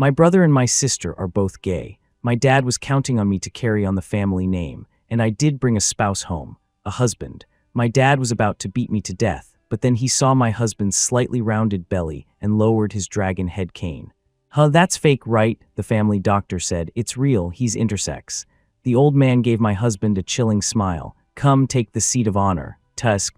My brother and my sister are both gay. My dad was counting on me to carry on the family name, and I did bring a spouse home, a husband. My dad was about to beat me to death, but then he saw my husband's slightly rounded belly and lowered his dragon head cane. Huh, that's fake, right? The family doctor said. It's real, he's intersex. The old man gave my husband a chilling smile. Come, take the seat of honor. Tusk,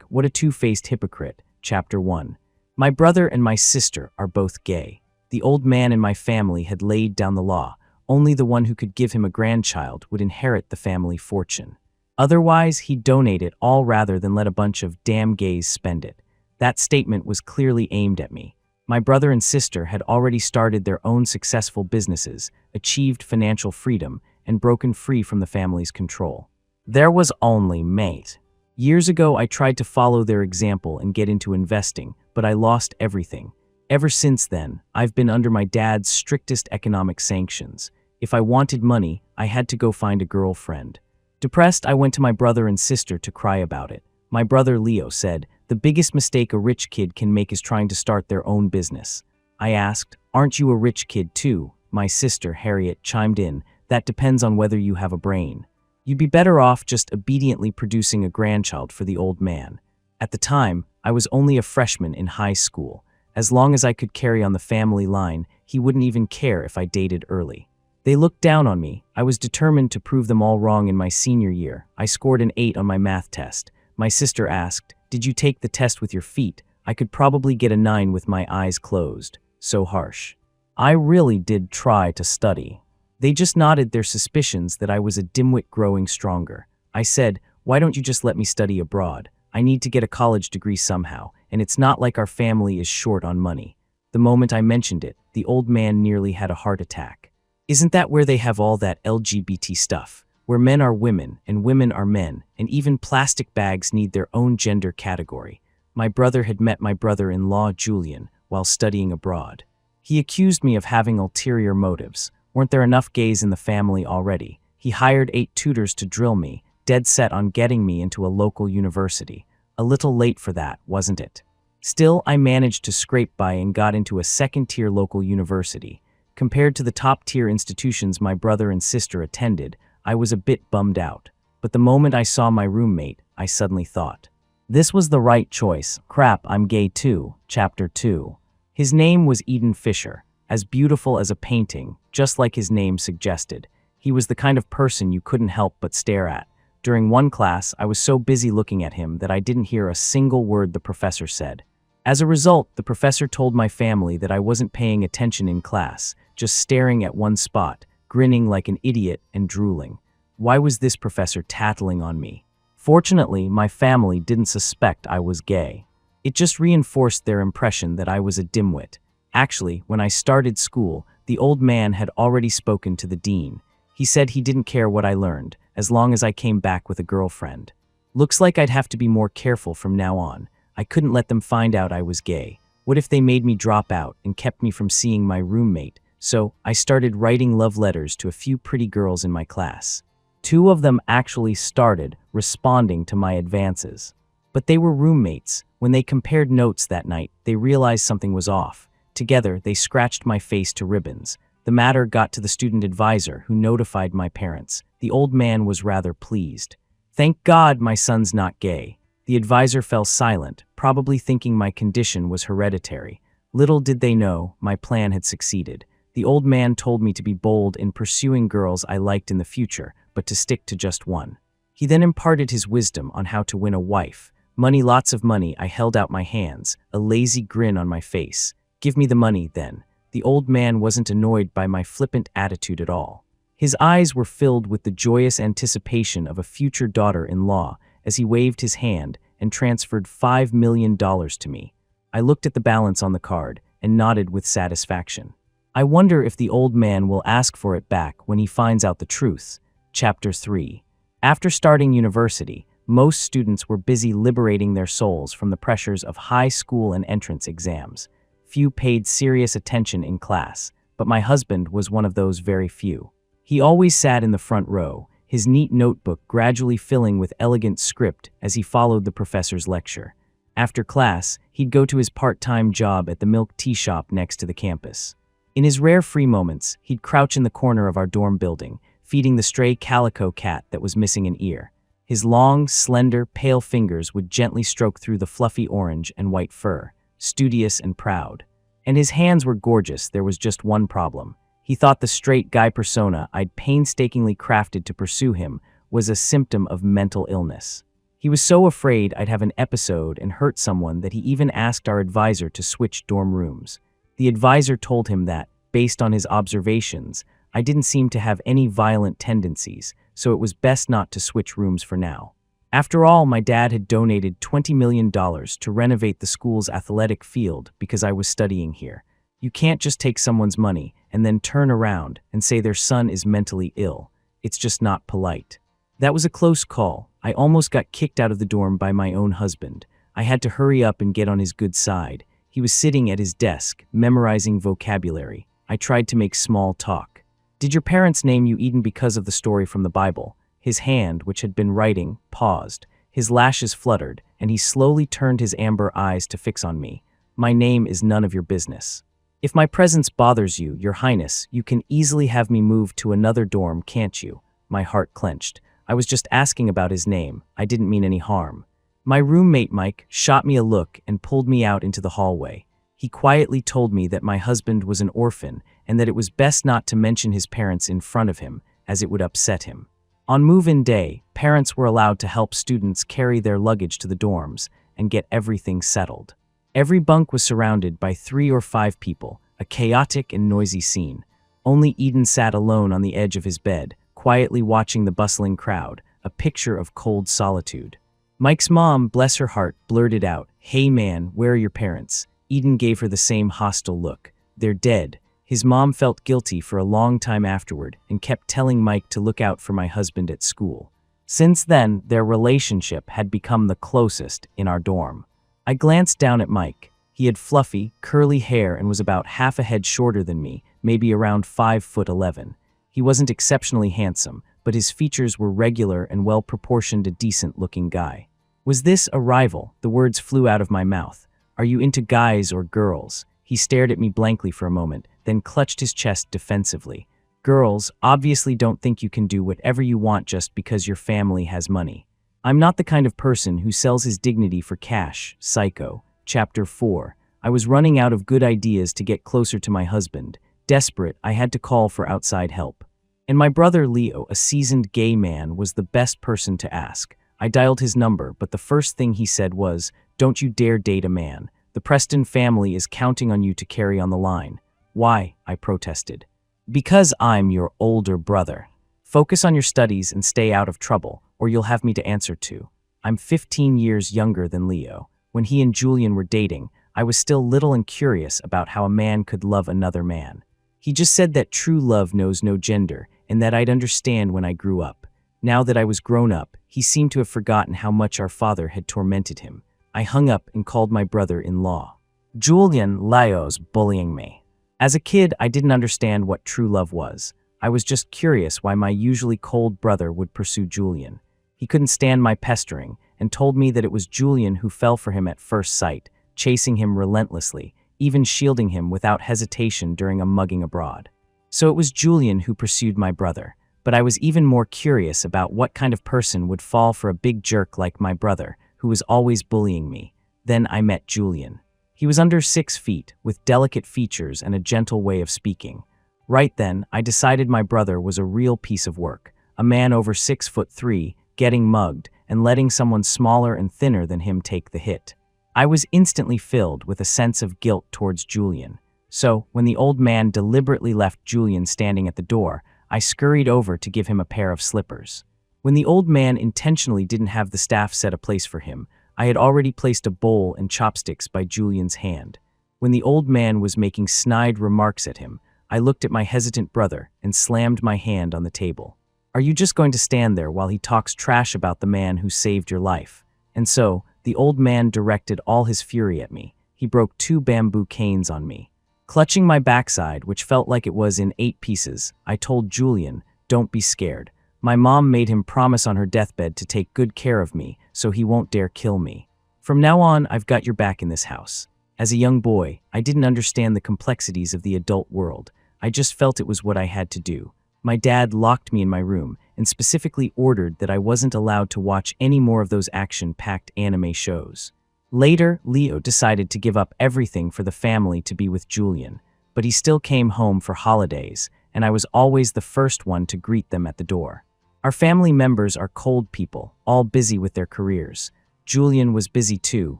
what a two-faced hypocrite. Chapter 1. My brother and my sister are both gay. The old man in my family had laid down the law. Only the one who could give him a grandchild would inherit the family fortune. Otherwise, he'd donate it all rather than let a bunch of damn gays spend it. That statement was clearly aimed at me. My brother and sister had already started their own successful businesses, achieved financial freedom, and broken free from the family's control. There was only Mate. Years ago, I tried to follow their example and get into investing, but I lost everything. Ever since then, I've been under my dad's strictest economic sanctions. If I wanted money, I had to go find a girlfriend. Depressed, I went to my brother and sister to cry about it. My brother Leo said, "The biggest mistake a rich kid can make is trying to start their own business." I asked, "Aren't you a rich kid too?" My sister Harriet chimed in, "That depends on whether you have a brain. You'd be better off just obediently producing a grandchild for the old man." At the time, I was only a freshman in high school. As long as I could carry on the family line, he wouldn't even care if I dated early. They looked down on me. I was determined to prove them all wrong in my senior year. I scored an 8 on my math test. My sister asked, "Did you take the test with your feet?" I could probably get a 9 with my eyes closed. So harsh. I really did try to study. They just nodded their suspicions that I was a dimwit growing stronger. I said, "Why don't you just let me study abroad? I need to get a college degree somehow, and it's not like our family is short on money." The moment I mentioned it, the old man nearly had a heart attack. "Isn't that where they have all that LGBT stuff? Where men are women and women are men, and even plastic bags need their own gender category." My brother had met my brother-in-law Julian while studying abroad. He accused me of having ulterior motives. Weren't there enough gays in the family already? He hired 8 tutors to drill me, dead set on getting me into a local university. A little late for that, wasn't it? Still, I managed to scrape by and got into a second-tier local university. Compared to the top-tier institutions my brother and sister attended, I was a bit bummed out. But the moment I saw my roommate, I suddenly thought, this was the right choice. Crap, I'm gay too. Chapter 2. His name was Eden Fisher, as beautiful as a painting, just like his name suggested. He was the kind of person you couldn't help but stare at. During one class, I was so busy looking at him that I didn't hear a single word the professor said. As a result, the professor told my family that I wasn't paying attention in class, just staring at one spot, grinning like an idiot and drooling. Why was this professor tattling on me? Fortunately, my family didn't suspect I was gay. It just reinforced their impression that I was a dimwit. Actually, when I started school, the old man had already spoken to the dean. He said he didn't care what I learned, as long as I came back with a girlfriend. Looks like I'd have to be more careful from now on. I couldn't let them find out I was gay. What if they made me drop out and kept me from seeing my roommate? So I started writing love letters to a few pretty girls in my class. 2 of them actually started responding to my advances. But they were roommates. When they compared notes that night, they realized something was off. Together, they scratched my face to ribbons. The matter got to the student advisor, who notified my parents. The old man was rather pleased. "Thank God my son's not gay." The advisor fell silent, probably thinking my condition was hereditary. Little did they know, my plan had succeeded. The old man told me to be bold in pursuing girls I liked in the future, but to stick to just one. He then imparted his wisdom on how to win a wife. Money, lots of money. I held out my hands, a lazy grin on my face. "Give me the money, then." The old man wasn't annoyed by my flippant attitude at all. His eyes were filled with the joyous anticipation of a future daughter-in-law as he waved his hand and transferred $5 million to me. I looked at the balance on the card and nodded with satisfaction. I wonder if the old man will ask for it back when he finds out the truth. Chapter 3. After starting university, most students were busy liberating their souls from the pressures of high school and entrance exams. Few paid serious attention in class, but my husband was one of those very few. He always sat in the front row, his neat notebook gradually filling with elegant script as he followed the professor's lecture. After class, he'd go to his part-time job at the milk tea shop next to the campus. In his rare free moments, he'd crouch in the corner of our dorm building, feeding the stray calico cat that was missing an ear. His long, slender, pale fingers would gently stroke through the fluffy orange and white fur, studious and proud. And his hands were gorgeous. There was just one problem. He thought the straight guy persona I'd painstakingly crafted to pursue him was a symptom of mental illness. He was so afraid I'd have an episode and hurt someone that he even asked our advisor to switch dorm rooms. The advisor told him that, based on his observations, I didn't seem to have any violent tendencies, so it was best not to switch rooms for now. After all, my dad had donated $20 million to renovate the school's athletic field because I was studying here. You can't just take someone's money and then turn around and say their son is mentally ill. It's just not polite. That was a close call. I almost got kicked out of the dorm by my own husband. I had to hurry up and get on his good side. He was sitting at his desk, memorizing vocabulary. I tried to make small talk. Did your parents name you Eden because of the story from the Bible? His hand, which had been writing, paused. His lashes fluttered, and he slowly turned his amber eyes to fix on me. My name is none of your business. If my presence bothers you, Your Highness, you can easily have me moved to another dorm, can't you? My heart clenched. I was just asking about his name. I didn't mean any harm. My roommate Mike shot me a look and pulled me out into the hallway. He quietly told me that my husband was an orphan and that it was best not to mention his parents in front of him, as it would upset him. On move-in day, parents were allowed to help students carry their luggage to the dorms and get everything settled. Every bunk was surrounded by 3 or 5 people, a chaotic and noisy scene. Only Eden sat alone on the edge of his bed, quietly watching the bustling crowd, a picture of cold solitude. Mike's mom, bless her heart, blurted out, "Hey man, where are your parents?" Eden gave her the same hostile look. "They're dead." His mom felt guilty for a long time afterward and kept telling Mike to look out for my husband at school. Since then, their relationship had become the closest in our dorm. I glanced down at Mike. He had fluffy, curly hair and was about half a head shorter than me, maybe around 5'11". He wasn't exceptionally handsome, but his features were regular and well-proportioned, a decent-looking guy. Was this a rival? The words flew out of my mouth. Are you into guys or girls? He stared at me blankly for a moment, then clutched his chest defensively. Girls obviously don't think you can do whatever you want just because your family has money. I'm not the kind of person who sells his dignity for cash. Psycho. Chapter 4. I was running out of good ideas to get closer to my husband. Desperate, I had to call for outside help. And my brother Leo, a seasoned gay man, was the best person to ask. I dialed his number, but the first thing he said was, "Don't you dare date a man. The Preston family is counting on you to carry on the line." "Why?" I protested. "Because I'm your older brother. Focus on your studies and stay out of trouble, or you'll have me to answer to." I'm 15 years younger than Leo. When he and Julian were dating, I was still little and curious about how a man could love another man. He just said that true love knows no gender, and that I'd understand when I grew up. Now that I was grown up, he seemed to have forgotten how much our father had tormented him. I hung up and called my brother-in-law. "Julian, Leo's bullying me." As a kid, I didn't understand what true love was. I was just curious why my usually cold brother would pursue Julian. He couldn't stand my pestering and told me that it was Julian who fell for him at first sight, chasing him relentlessly, even shielding him without hesitation during a mugging abroad. So it was Julian who pursued my brother, but I was even more curious about what kind of person would fall for a big jerk like my brother, who was always bullying me. Then I met Julian. He was under 6 feet, with delicate features and a gentle way of speaking. Right then, I decided my brother was a real piece of work, a man over 6'3", getting mugged, and letting someone smaller and thinner than him take the hit. I was instantly filled with a sense of guilt towards Julian. So, when the old man deliberately left Julian standing at the door, I scurried over to give him a pair of slippers. When the old man intentionally didn't have the staff set a place for him, I had already placed a bowl and chopsticks by Julian's hand. When the old man was making snide remarks at him, I looked at my hesitant brother and slammed my hand on the table. "Are you just going to stand there while he talks trash about the man who saved your life?" And so, the old man directed all his fury at me. He broke 2 bamboo canes on me. Clutching my backside, which felt like it was in 8 pieces, I told Julian, "Don't be scared. My mom made him promise on her deathbed to take good care of me, so he won't dare kill me. From now on, I've got your back in this house." As a young boy, I didn't understand the complexities of the adult world. I just felt it was what I had to do. My dad locked me in my room and specifically ordered that I wasn't allowed to watch any more of those action-packed anime shows. Later, Leo decided to give up everything for the family to be with Julian, but he still came home for holidays, and I was always the first one to greet them at the door. Our family members are cold people, all busy with their careers. Julian was busy too,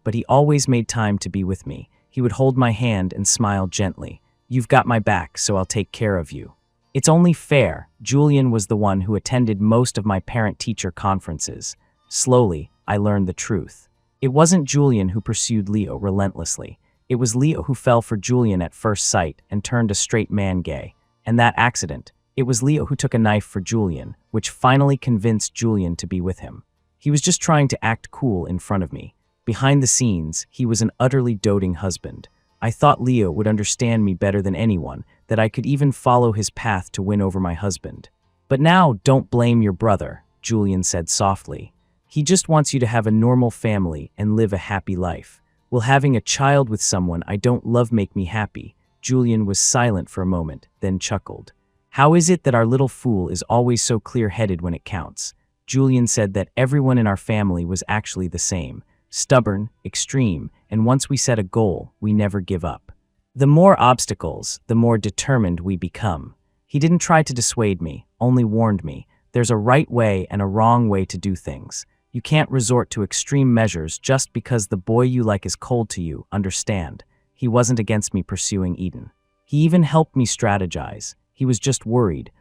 but he always made time to be with me. He would hold my hand and smile gently. "You've got my back, so I'll take care of you." It's only fair. Julian was the one who attended most of my parent-teacher conferences. Slowly, I learned the truth. It wasn't Julian who pursued Leo relentlessly. It was Leo who fell for Julian at first sight and turned a straight man gay. And that accident, it was Leo who took a knife for Julian, which finally convinced Julian to be with him. He was just trying to act cool in front of me. Behind the scenes, he was an utterly doting husband. I thought Leo would understand me better than anyone, that I could even follow his path to win over my husband. "But now, don't blame your brother," Julian said softly. "He just wants you to have a normal family and live a happy life. Will having a child with someone I don't love make me happy?" Julian was silent for a moment, then chuckled. "How is it that our little fool is always so clear-headed when it counts?" Julian said that everyone in our family was actually the same. Stubborn, extreme, and once we set a goal, we never give up. The more obstacles, the more determined we become. He didn't try to dissuade me, only warned me. There's a right way and a wrong way to do things. You can't resort to extreme measures just because the boy you like is cold to you, understand. He wasn't against me pursuing Eden. He even helped me strategize. He was just worried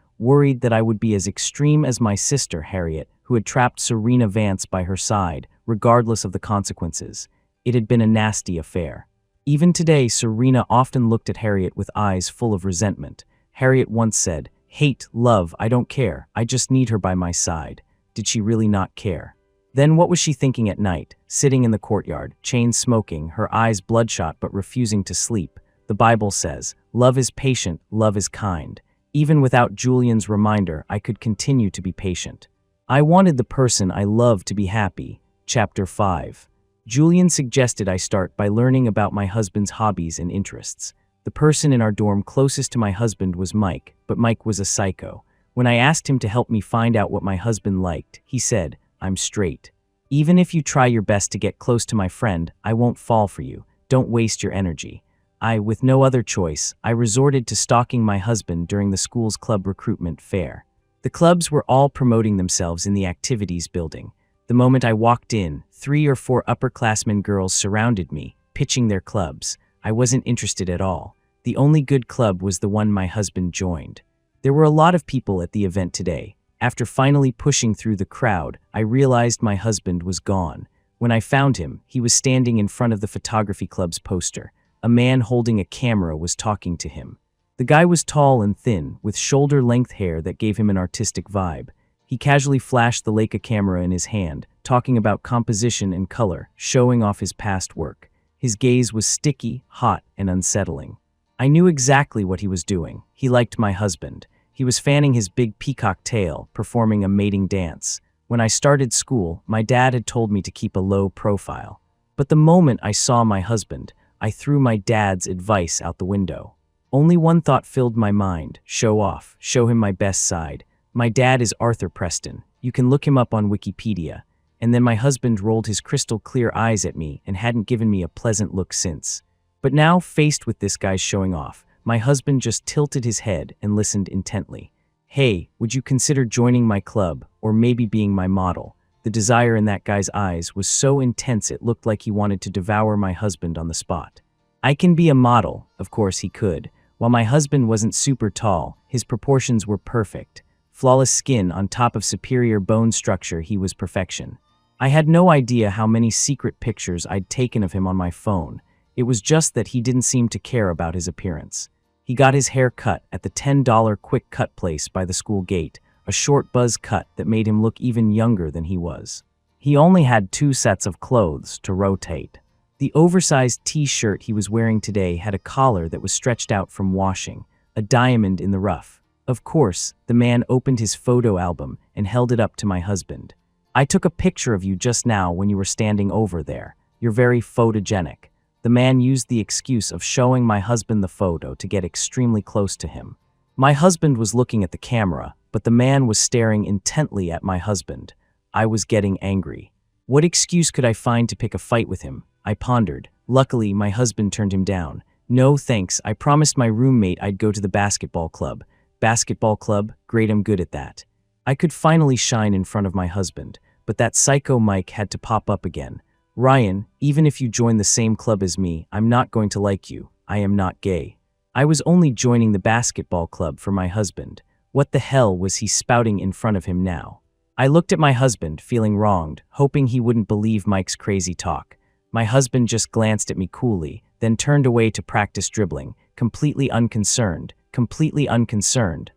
that I would be as extreme as my sister, Harriet, who had trapped Serena Vance by her side, regardless of the consequences. It had been a nasty affair. Even today, Serena often looked at Harriet with eyes full of resentment. Harriet once said, "Hate, love, I don't care. I just need her by my side." Did she really not care? Then what was she thinking at night, sitting in the courtyard, chain smoking, her eyes bloodshot but refusing to sleep? The Bible says, "Love is patient, love is kind." Even without Julian's reminder, I could continue to be patient. I wanted the person I loved to be happy. Chapter 5. Julian suggested I start by learning about my husband's hobbies and interests. The person in our dorm closest to my husband was Mike, but Mike was a psycho. When I asked him to help me find out what my husband liked, he said, "I'm straight. Even if you try your best to get close to my friend, I won't fall for you. Don't waste your energy." With no other choice, I resorted to stalking my husband during the school's club recruitment fair. The clubs were all promoting themselves in the activities building. The moment I walked in, 3 or 4 upperclassmen girls surrounded me, pitching their clubs. I wasn't interested at all. The only good club was the one my husband joined. There were a lot of people at the event today. After finally pushing through the crowd, I realized my husband was gone. When I found him, he was standing in front of the photography club's poster. A man holding a camera was talking to him. The guy was tall and thin, with shoulder-length hair that gave him an artistic vibe. He casually flashed the Leica camera in his hand, talking about composition and color, showing off his past work. His gaze was sticky, hot, and unsettling. I knew exactly what he was doing. He liked my husband. He was fanning his big peacock tail, performing a mating dance. When I started school, my dad had told me to keep a low profile. But the moment I saw my husband, I threw my dad's advice out the window. Only one thought filled my mind: show off, show him my best side. My dad is Arthur Preston. You can look him up on Wikipedia. And then my husband rolled his crystal clear eyes at me and hadn't given me a pleasant look since. But now, faced with this guy's showing off, my husband just tilted his head and listened intently. "Hey, would you consider joining my club, or maybe being my model?" The desire in that guy's eyes was so intense it looked like he wanted to devour my husband on the spot. I can be a model, of course he could. While my husband wasn't super tall, his proportions were perfect. Flawless skin on top of superior bone structure, he was perfection. I had no idea how many secret pictures I'd taken of him on my phone. It was just that he didn't seem to care about his appearance. He got his hair cut at the $10 quick cut place by the school gate, a short buzz cut that made him look even younger than he was. He only had 2 sets of clothes to rotate. The oversized t-shirt he was wearing today had a collar that was stretched out from washing, a diamond in the rough. Of course, the man opened his photo album and held it up to my husband. "I took a picture of you just now when you were standing over there. You're very photogenic." The man used the excuse of showing my husband the photo to get extremely close to him. My husband was looking at the camera, but the man was staring intently at my husband. I was getting angry. What excuse could I find to pick a fight with him? I pondered. Luckily, my husband turned him down. No, thanks. I promised my roommate I'd go to the basketball club. Basketball club? Great, I'm good at that. I could finally shine in front of my husband, but that psycho Mike had to pop up again. Ryan, even if you join the same club as me, I'm not going to like you. I am not gay. I was only joining the basketball club for my husband. What the hell was he spouting in front of him now? I looked at my husband, feeling wronged, hoping he wouldn't believe Mike's crazy talk. My husband just glanced at me coolly, then turned away to practice dribbling, completely unconcerned.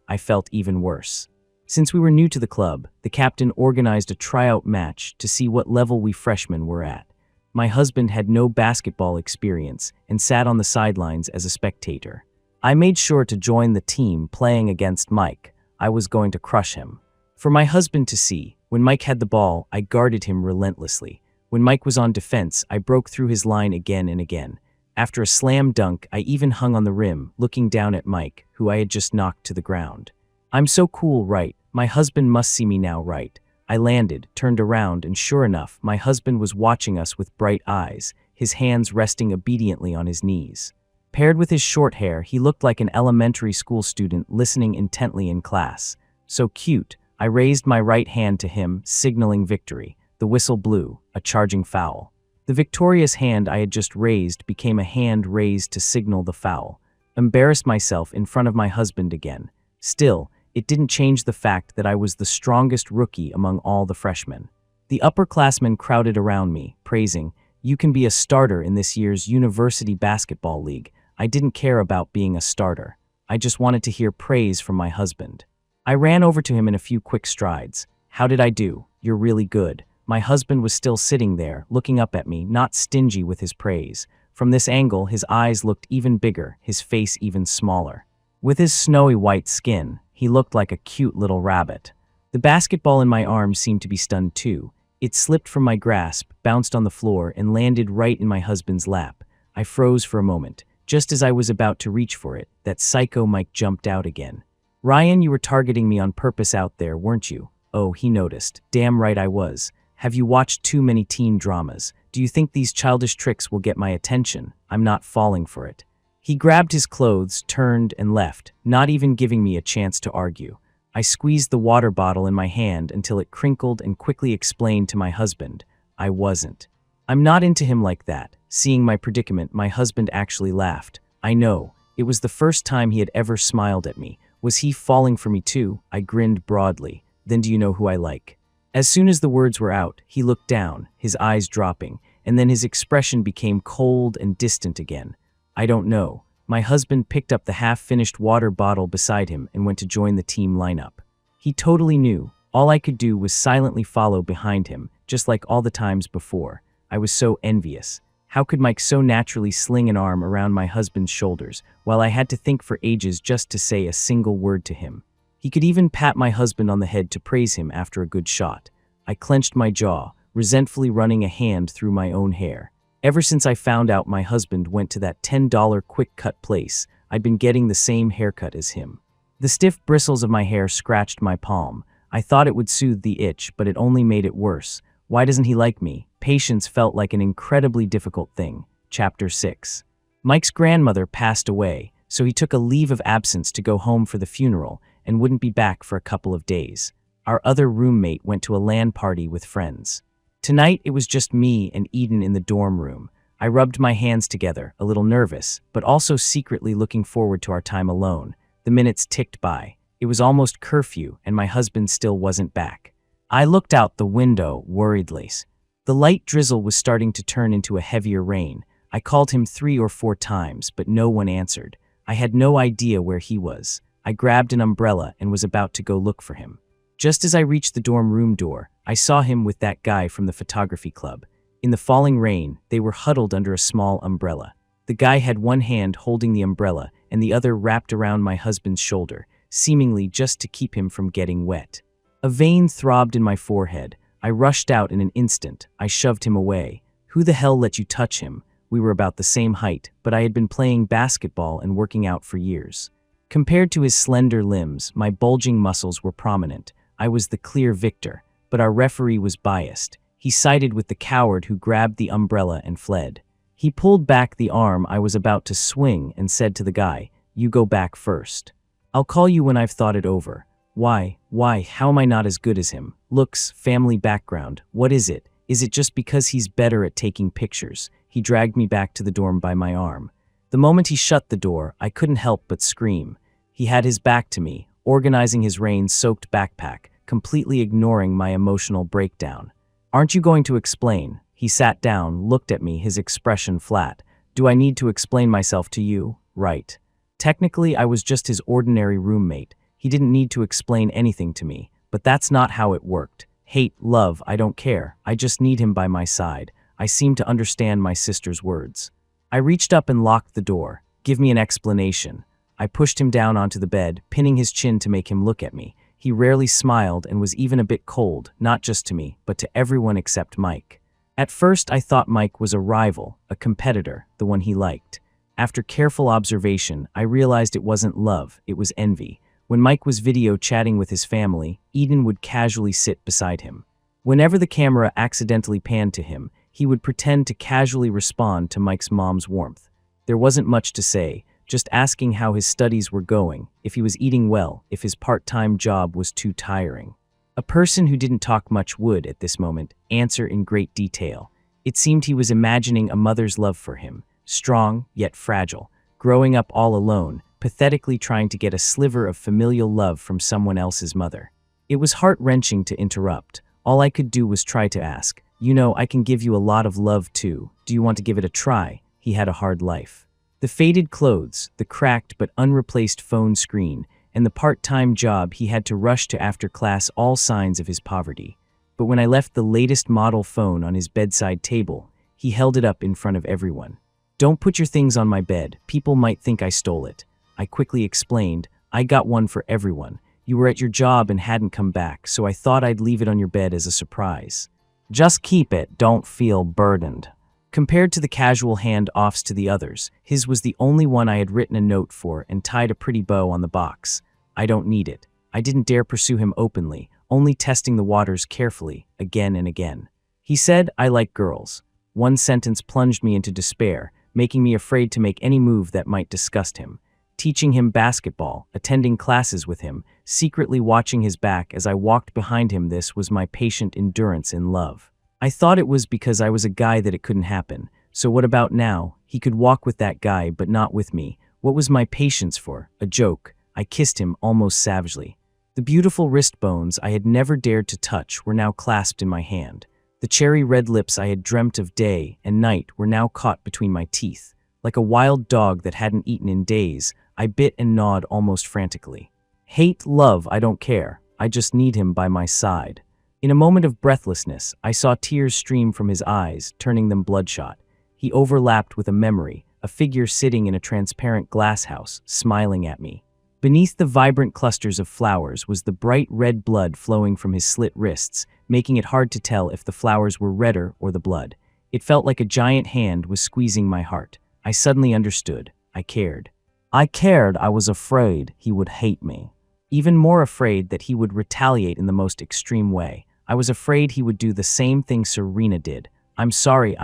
I felt even worse. Since we were new to the club, the captain organized a tryout match to see what level we freshmen were at. My husband had no basketball experience and sat on the sidelines as a spectator. I made sure to join the team playing against Mike. I was going to crush him. For my husband to see, when Mike had the ball, I guarded him relentlessly. When Mike was on defense, I broke through his line again and again. After a slam dunk, I even hung on the rim, looking down at Mike, who I had just knocked to the ground. I'm so cool, right? My husband must see me now, right? I landed, turned around, and sure enough, my husband was watching us with bright eyes, his hands resting obediently on his knees. Paired with his short hair, he looked like an elementary school student listening intently in class. So cute. I raised my right hand to him, signaling victory. The whistle blew, a charging foul. The victorious hand I had just raised became a hand raised to signal the foul. Embarrassed myself in front of my husband again. Still, it didn't change the fact that I was the strongest rookie among all the freshmen. The upperclassmen crowded around me, praising, "You can be a starter in this year's University Basketball League." I didn't care about being a starter. I just wanted to hear praise from my husband. I ran over to him in a few quick strides. "How did I do? You're really good." My husband was still sitting there, looking up at me, not stingy with his praise. From this angle, his eyes looked even bigger, his face even smaller. With his snowy white skin, he looked like a cute little rabbit. The basketball in my arm seemed to be stunned too. It slipped from my grasp, bounced on the floor, and landed right in my husband's lap. I froze for a moment. Just as I was about to reach for it, that psycho Mike jumped out again. "Ryan, you were targeting me on purpose out there, weren't you?" Oh, he noticed. Damn right I was. Have you watched too many teen dramas? Do you think these childish tricks will get my attention? I'm not falling for it. He grabbed his clothes, turned, and left, not even giving me a chance to argue. I squeezed the water bottle in my hand until it crinkled and quickly explained to my husband, I wasn't. I'm not into him like that. Seeing my predicament, my husband actually laughed. I know. It was the first time he had ever smiled at me. Was he falling for me too? I grinned broadly. Then do you know who I like? As soon as the words were out, he looked down, his eyes dropping, and then his expression became cold and distant again. I don't know. My husband picked up the half-finished water bottle beside him and went to join the team lineup. He totally knew. All I could do was silently follow behind him, just like all the times before. I was so envious. How could Mike so naturally sling an arm around my husband's shoulders, while I had to think for ages just to say a single word to him? He could even pat my husband on the head to praise him after a good shot. I clenched my jaw, resentfully running a hand through my own hair. Ever since I found out my husband went to that $10 quick-cut place, I'd been getting the same haircut as him. The stiff bristles of my hair scratched my palm. I thought it would soothe the itch, but it only made it worse. Why doesn't he like me? Patience felt like an incredibly difficult thing. Chapter 6. Mike's grandmother passed away, so he took a leave of absence to go home for the funeral and wouldn't be back for a couple of days. Our other roommate went to a LAN party with friends. Tonight, it was just me and Eden in the dorm room. I rubbed my hands together, a little nervous, but also secretly looking forward to our time alone. The minutes ticked by. It was almost curfew, and my husband still wasn't back. I looked out the window worriedly. The light drizzle was starting to turn into a heavier rain. I called him 3 or 4 times, but no one answered. I had no idea where he was. I grabbed an umbrella and was about to go look for him. Just as I reached the dorm room door, I saw him with that guy from the photography club. In the falling rain, they were huddled under a small umbrella. The guy had one hand holding the umbrella and the other wrapped around my husband's shoulder, seemingly just to keep him from getting wet. A vein throbbed in my forehead. I rushed out in an instant. I shoved him away. Who the hell let you touch him? we were about the same height, but I had been playing basketball and working out for years. Compared to his slender limbs, my bulging muscles were prominent. I was the clear victor, but our referee was biased. He sided with the coward who grabbed the umbrella and fled. He pulled back the arm I was about to swing and said to the guy, "You go back first. I'll call you when I've thought it over." Why, how am I not as good as him? Looks, family background, what is it? Is it just because he's better at taking pictures? He dragged me back to the dorm by my arm. The moment he shut the door, I couldn't help but scream. He had his back to me, organizing his rain-soaked backpack, completely ignoring my emotional breakdown. "Aren't you going to explain?" He sat down, looked at me, his expression flat. "Do I need to explain myself to you? Right. Technically, I was just his ordinary roommate. He didn't need to explain anything to me, but that's not how it worked. Hate, love, I don't care. I just need him by my side." I seemed to understand my sister's words. I reached up and locked the door. "Give me an explanation." I pushed him down onto the bed, pinning his chin to make him look at me. He rarely smiled and was even a bit cold, not just to me, but to everyone except Mike. At first, I thought Mike was a rival, a competitor, the one he liked. After careful observation, I realized it wasn't love, it was envy. When Mike was video chatting with his family, Eden would casually sit beside him. Whenever the camera accidentally panned to him, he would pretend to casually respond to Mike's mom's warmth. There wasn't much to say, just asking how his studies were going, if he was eating well, if his part-time job was too tiring. A person who didn't talk much would, at this moment, answer in great detail. It seemed he was imagining a mother's love for him, strong yet fragile, growing up all alone, pathetically trying to get a sliver of familial love from someone else's mother. It was heart-wrenching to interrupt. All I could do was try to ask, "You know, I can give you a lot of love too. Do you want to give it a try?" He had a hard life. The faded clothes, the cracked but unreplaced phone screen, and the part-time job he had to rush to after class, all signs of his poverty. But when I left the latest model phone on his bedside table, he held it up in front of everyone. "Don't put your things on my bed. People might think I stole it." I quickly explained, "I got one for everyone. You were at your job and hadn't come back, so I thought I'd leave it on your bed as a surprise. Just keep it, don't feel burdened." Compared to the casual hand-offs to the others, his was the only one I had written a note for and tied a pretty bow on the box. "I don't need it." I didn't dare pursue him openly, only testing the waters carefully, again and again. He said, "I like girls." One sentence plunged me into despair, making me afraid to make any move that might disgust him. Teaching him basketball, attending classes with him, secretly watching his back as I walked behind him, this was my patient endurance in love. I thought it was because I was a guy that it couldn't happen. So what about now? He could walk with that guy, but not with me. What was my patience for? A joke. I kissed him almost savagely. The beautiful wrist bones I had never dared to touch were now clasped in my hand. The cherry red lips I had dreamt of day and night were now caught between my teeth. Like a wild dog that hadn't eaten in days, I bit and gnawed almost frantically. Hate, love, I don't care. I just need him by my side. In a moment of breathlessness, I saw tears stream from his eyes, turning them bloodshot. He overlapped with a memory, a figure sitting in a transparent glass house, smiling at me. Beneath the vibrant clusters of flowers was the bright red blood flowing from his slit wrists, making it hard to tell if the flowers were redder or the blood. It felt like a giant hand was squeezing my heart. I suddenly understood. I cared. I was afraid he would hate me. Even more afraid that he would retaliate in the most extreme way. I was afraid he would do the same thing Serena did. I'm sorry.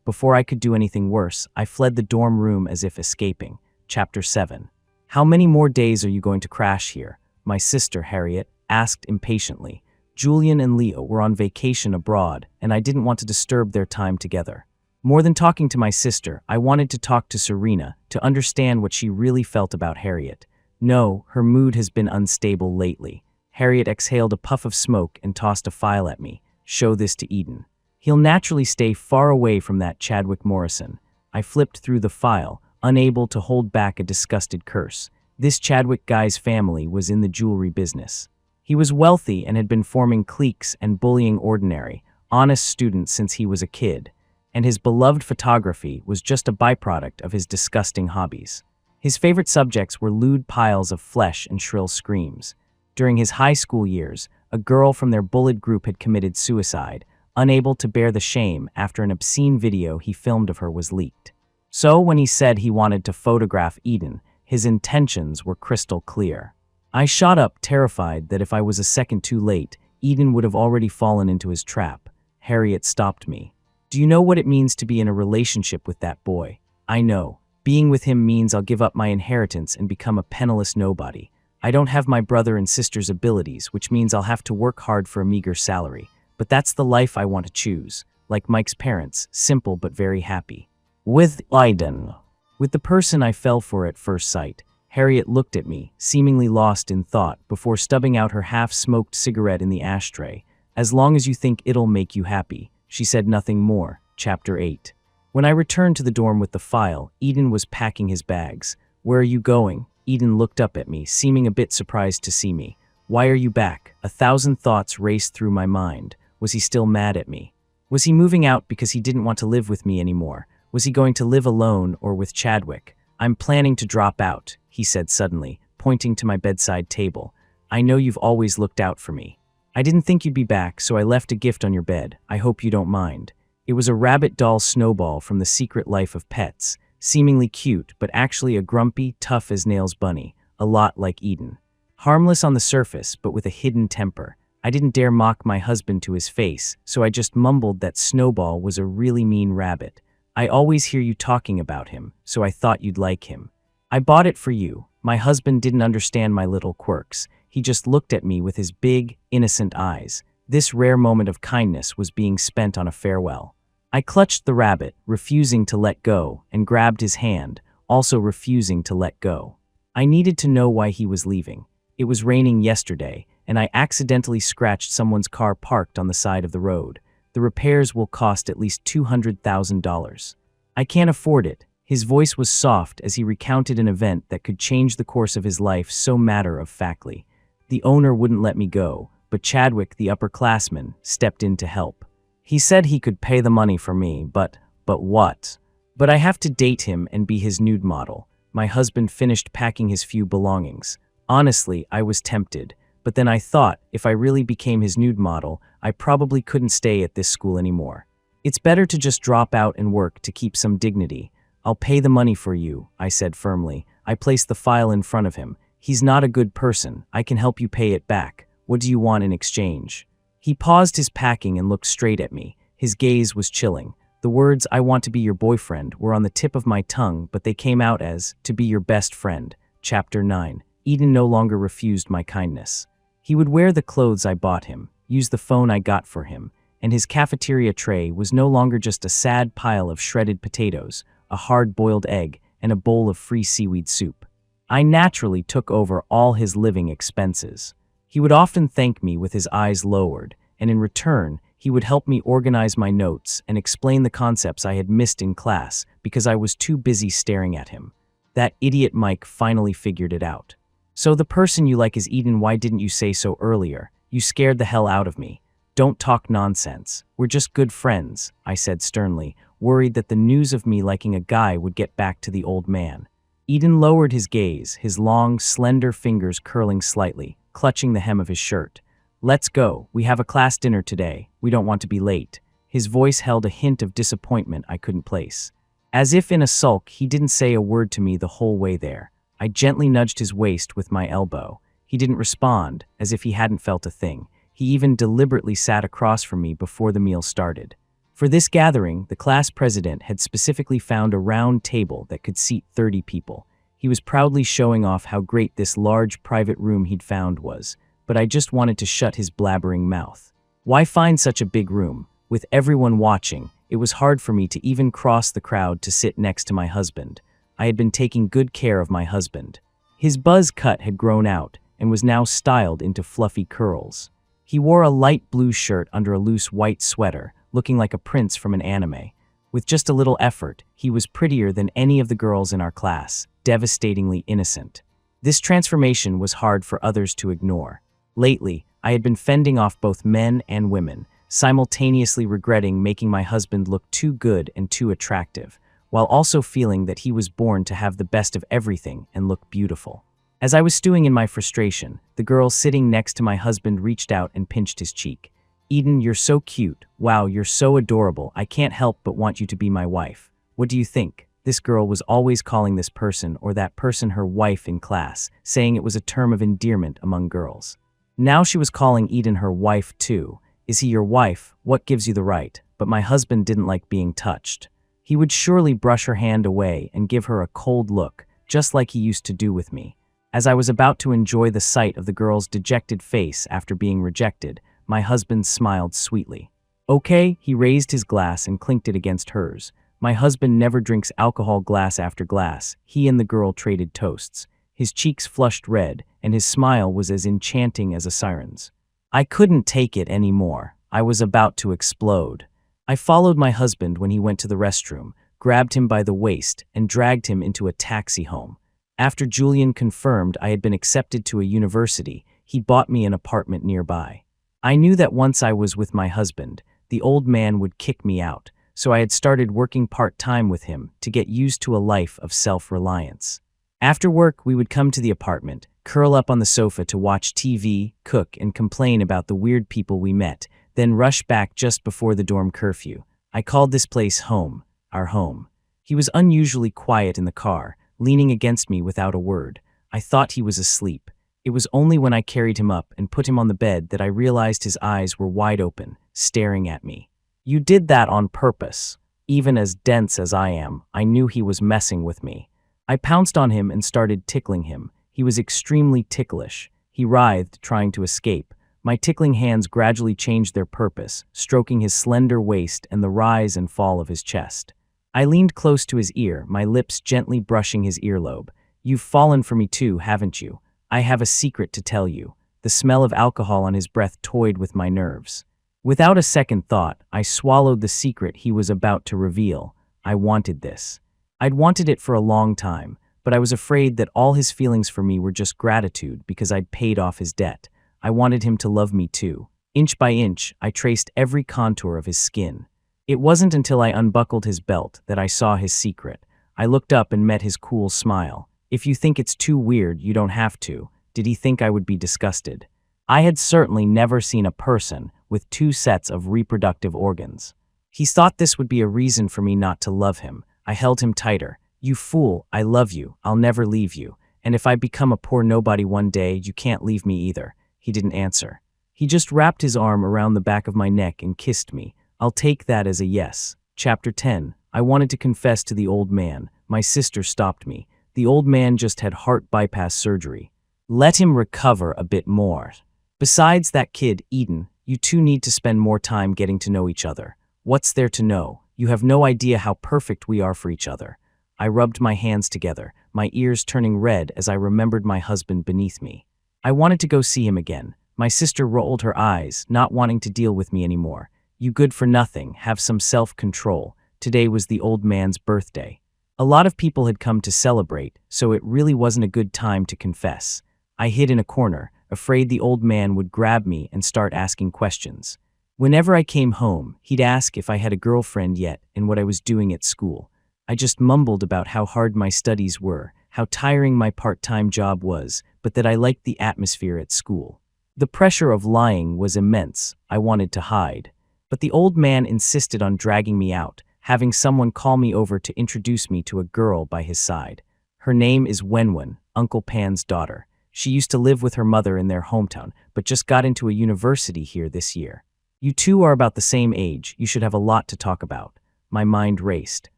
Before I could do anything worse, I fled the dorm room as if escaping. Chapter 7. How many more days are you going to crash here? My sister, Harriet, asked impatiently. Julian and Leo were on vacation abroad, and I didn't want to disturb their time together. More than talking to my sister, I wanted to talk to Serena, to understand what she really felt about Harriet. No, her mood has been unstable lately. Harriet exhaled a puff of smoke and tossed a file at me. Show this to Eden. He'll naturally stay far away from that Chadwick Morrison. I flipped through the file, unable to hold back a disgusted curse. This Chadwick guy's family was in the jewelry business. He was wealthy and had been forming cliques and bullying ordinary, honest students since he was a kid. And his beloved photography was just a byproduct of his disgusting hobbies. His favorite subjects were lewd piles of flesh and shrill screams. During his high school years, a girl from their bullied group had committed suicide. unable to bear the shame after an obscene video he filmed of her was leaked. So when he said he wanted to photograph Eden, his intentions were crystal clear. I shot up, terrified that if I was a second too late, Eden would have already fallen into his trap. Harriet stopped me. "Do you know what it means to be in a relationship with that boy?" "I know. Being with him means I'll give up my inheritance and become a penniless nobody. I don't have my brother and sister's abilities, which means I'll have to work hard for a meager salary. But that's the life I want to choose. Like Mike's parents, simple but very happy." With Iden. With the person I fell for at first sight, Harriet looked at me, seemingly lost in thought, before stubbing out her half-smoked cigarette in the ashtray. "As long as you think it'll make you happy." She said nothing more. Chapter 8. When I returned to the dorm with the file, Eden was packing his bags. "Where are you going?" Eden looked up at me, seeming a bit surprised to see me. "Why are you back?" 1,000 thoughts raced through my mind. Was he still mad at me? Was he moving out because he didn't want to live with me anymore? Was he going to live alone or with Chadwick? "I'm planning to drop out," he said suddenly, pointing to my bedside table. "I know you've always looked out for me. I didn't think you'd be back, so I left a gift on your bed. I hope you don't mind." It was a rabbit doll Snowball from The Secret Life of Pets, seemingly cute, but actually a grumpy, tough-as-nails bunny, a lot like Eden. Harmless on the surface, but with a hidden temper. I didn't dare mock my husband to his face, so I just mumbled that Snowball was a really mean rabbit. "I always hear you talking about him, so I thought you'd like him. I bought it for you." My husband didn't understand my little quirks. He just looked at me with his big, innocent eyes. This rare moment of kindness was being spent on a farewell. I clutched the rabbit, refusing to let go, and grabbed his hand, also refusing to let go. I needed to know why he was leaving. It was raining yesterday, and I accidentally scratched someone's car parked on the side of the road. "The repairs will cost at least $200,000. I can't afford it." His voice was soft as he recounted an event that could change the course of his life so matter-of-factly. The owner wouldn't let me go, but Chadwick, the upperclassman, stepped in to help. He said he could pay the money for me, but what? "But I have to date him and be his nude model." My husband finished packing his few belongings. Honestly, I was tempted. But then I thought, if I really became his nude model, I probably couldn't stay at this school anymore. "It's better to just drop out and work to keep some dignity." "I'll pay the money for you," I said firmly. I placed the file in front of him. "He's not a good person. I can help you pay it back. What do you want in exchange?" He paused his packing and looked straight at me. His gaze was chilling. The words, "I want to be your boyfriend," were on the tip of my tongue, but they came out as, "to be your best friend." Chapter 9. Eden no longer refused my kindness. He would wear the clothes I bought him, use the phone I got for him, and his cafeteria tray was no longer just a sad pile of shredded potatoes, a hard-boiled egg, and a bowl of free seaweed soup. I naturally took over all his living expenses. He would often thank me with his eyes lowered, and in return, he would help me organize my notes and explain the concepts I had missed in class because I was too busy staring at him. That idiot Mike finally figured it out. "So the person you like is Eden. Why didn't you say so earlier? You scared the hell out of me." "Don't talk nonsense. We're just good friends," I said sternly, worried that the news of me liking a guy would get back to the old man. Eden lowered his gaze, his long, slender fingers curling slightly, clutching the hem of his shirt. "Let's go. We have a class dinner today. We don't want to be late." His voice held a hint of disappointment I couldn't place. As if in a sulk, he didn't say a word to me the whole way there. I gently nudged his waist with my elbow. He didn't respond, as if he hadn't felt a thing. He even deliberately sat across from me before the meal started. For this gathering, the class president had specifically found a round table that could seat 30 people. He was proudly showing off how great this large private room he'd found was, but I just wanted to shut his blabbering mouth. Why find such a big room? With everyone watching, it was hard for me to even cross the crowd to sit next to my husband. I had been taking good care of my husband. His buzz cut had grown out and was now styled into fluffy curls. He wore a light blue shirt under a loose white sweater, looking like a prince from an anime. With just a little effort, he was prettier than any of the girls in our class, devastatingly innocent. This transformation was hard for others to ignore. Lately, I had been fending off both men and women, simultaneously regretting making my husband look too good and too attractive, while also feeling that he was born to have the best of everything and look beautiful. As I was stewing in my frustration, the girl sitting next to my husband reached out and pinched his cheek. Eden, you're so cute. Wow, you're so adorable. I can't help but want you to be my wife. What do you think? This girl was always calling this person or that person her wife in class, saying it was a term of endearment among girls. Now she was calling Eden her wife too. Is he your wife? What gives you the right? But my husband didn't like being touched. He would surely brush her hand away and give her a cold look, just like he used to do with me. As I was about to enjoy the sight of the girl's dejected face after being rejected, my husband smiled sweetly. Okay, he raised his glass and clinked it against hers. My husband never drinks alcohol glass after glass. He and the girl traded toasts. His cheeks flushed red, and his smile was as enchanting as a siren's. I couldn't take it anymore. I was about to explode. I followed my husband when he went to the restroom, grabbed him by the waist, and dragged him into a taxi home. After Julian confirmed I had been accepted to a university, he bought me an apartment nearby. I knew that once I was with my husband, the old man would kick me out, so I had started working part-time with him to get used to a life of self-reliance. After work, we would come to the apartment, curl up on the sofa to watch TV, cook, and complain about the weird people we met, then rush back just before the dorm curfew. I called this place home, our home. He was unusually quiet in the car, leaning against me without a word. I thought he was asleep. It was only when I carried him up and put him on the bed that I realized his eyes were wide open, staring at me. You did that on purpose. Even as dense as I am, I knew he was messing with me. I pounced on him and started tickling him. He was extremely ticklish. He writhed, trying to escape. My tickling hands gradually changed their purpose, stroking his slender waist and the rise and fall of his chest. I leaned close to his ear, my lips gently brushing his earlobe. You've fallen for me too, haven't you? I have a secret to tell you. The smell of alcohol on his breath toyed with my nerves. Without a second thought, I swallowed the secret he was about to reveal. I wanted this. I'd wanted it for a long time, but I was afraid that all his feelings for me were just gratitude because I'd paid off his debt. I wanted him to love me too. Inch by inch, I traced every contour of his skin. It wasn't until I unbuckled his belt that I saw his secret. I looked up and met his cool smile. If you think it's too weird, you don't have to. Did he think I would be disgusted? I had certainly never seen a person with two sets of reproductive organs. He thought this would be a reason for me not to love him. I held him tighter. You fool, I love you. I'll never leave you. And if I become a poor nobody one day, you can't leave me either. He didn't answer. He just wrapped his arm around the back of my neck and kissed me. I'll take that as a yes. Chapter 10. I wanted to confess to the old man. My sister stopped me. The old man just had heart bypass surgery. Let him recover a bit more. Besides that kid, Eden, you two need to spend more time getting to know each other. What's there to know? You have no idea how perfect we are for each other. I rubbed my hands together, my ears turning red as I remembered my husband beneath me. I wanted to go see him again. My sister rolled her eyes, not wanting to deal with me anymore. You good for nothing, have some self-control. Today was the old man's birthday. A lot of people had come to celebrate, so it really wasn't a good time to confess. I hid in a corner, afraid the old man would grab me and start asking questions. Whenever I came home, he'd ask if I had a girlfriend yet and what I was doing at school. I just mumbled about how hard my studies were, how tiring my part-time job was, but that I liked the atmosphere at school. The pressure of lying was immense. I wanted to hide. But the old man insisted on dragging me out, having someone call me over to introduce me to a girl by his side. Her name is Wenwen, Uncle Pan's daughter. She used to live with her mother in their hometown, but just got into a university here this year. You two are about the same age. You should have a lot to talk about. My mind raced.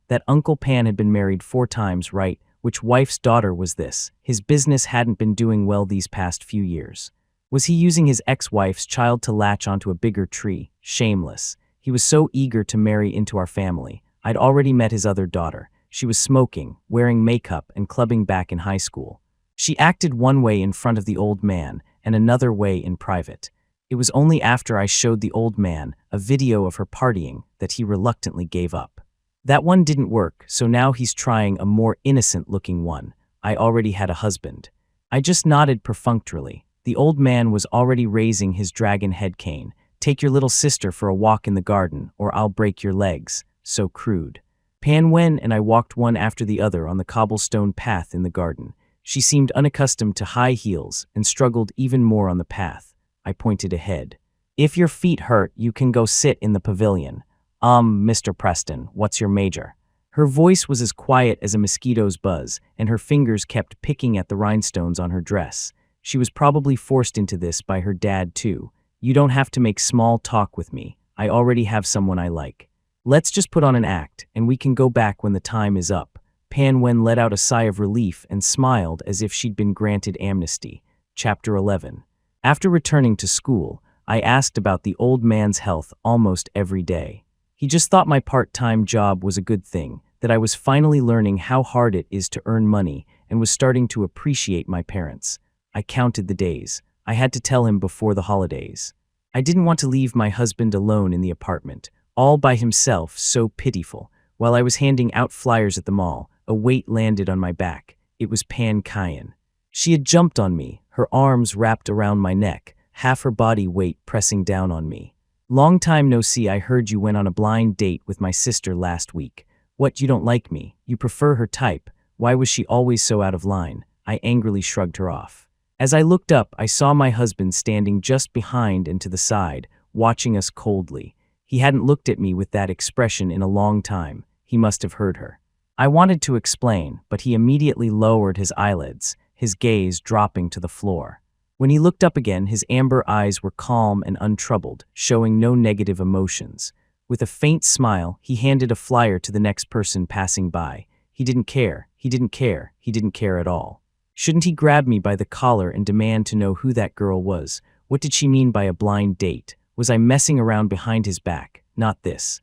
That Uncle Pan had been married 4 times, right? Which wife's daughter was this? His business hadn't been doing well these past few years. Was he using his ex-wife's child to latch onto a bigger tree? Shameless. He was so eager to marry into our family. I'd already met his other daughter. She was smoking, wearing makeup, and clubbing back in high school. She acted one way in front of the old man and another way in private. It was only after I showed the old man a video of her partying that he reluctantly gave up. That one didn't work, so now he's trying a more innocent-looking one. I already had a husband. I just nodded perfunctorily. The old man was already raising his dragon head cane. Take your little sister for a walk in the garden, or I'll break your legs. So crude. Pan Wen and I walked one after the other on the cobblestone path in the garden. She seemed unaccustomed to high heels and struggled even more on the path. I pointed ahead. If your feet hurt, you can go sit in the pavilion. Mr. Preston, what's your major? Her voice was as quiet as a mosquito's buzz, and her fingers kept picking at the rhinestones on her dress. She was probably forced into this by her dad, too. You don't have to make small talk with me. I already have someone I like. Let's just put on an act, and we can go back when the time is up. Pan Wen let out a sigh of relief and smiled as if she'd been granted amnesty. Chapter 11. After returning to school, I asked about the old man's health almost every day. He just thought my part-time job was a good thing, that I was finally learning how hard it is to earn money and was starting to appreciate my parents. I counted the days. I had to tell him before the holidays. I didn't want to leave my husband alone in the apartment, all by himself, so pitiful. While I was handing out flyers at the mall, a weight landed on my back. It was Pan Kyan. She had jumped on me, her arms wrapped around my neck, half her body weight pressing down on me. Long time no see. I heard you went on a blind date with my sister last week. What, you don't like me? You prefer her type? Why was she always so out of line? I angrily shrugged her off. As I looked up, I saw my husband standing just behind and to the side, watching us coldly. He hadn't looked at me with that expression in a long time. He must have heard her. I wanted to explain, but he immediately lowered his eyelids, his gaze dropping to the floor. When he looked up again, his amber eyes were calm and untroubled, showing no negative emotions. With a faint smile, he handed a flyer to the next person passing by. He didn't care, he didn't care, he didn't care at all. Shouldn't he grab me by the collar and demand to know who that girl was? What did she mean by a blind date? Was I messing around behind his back? Not this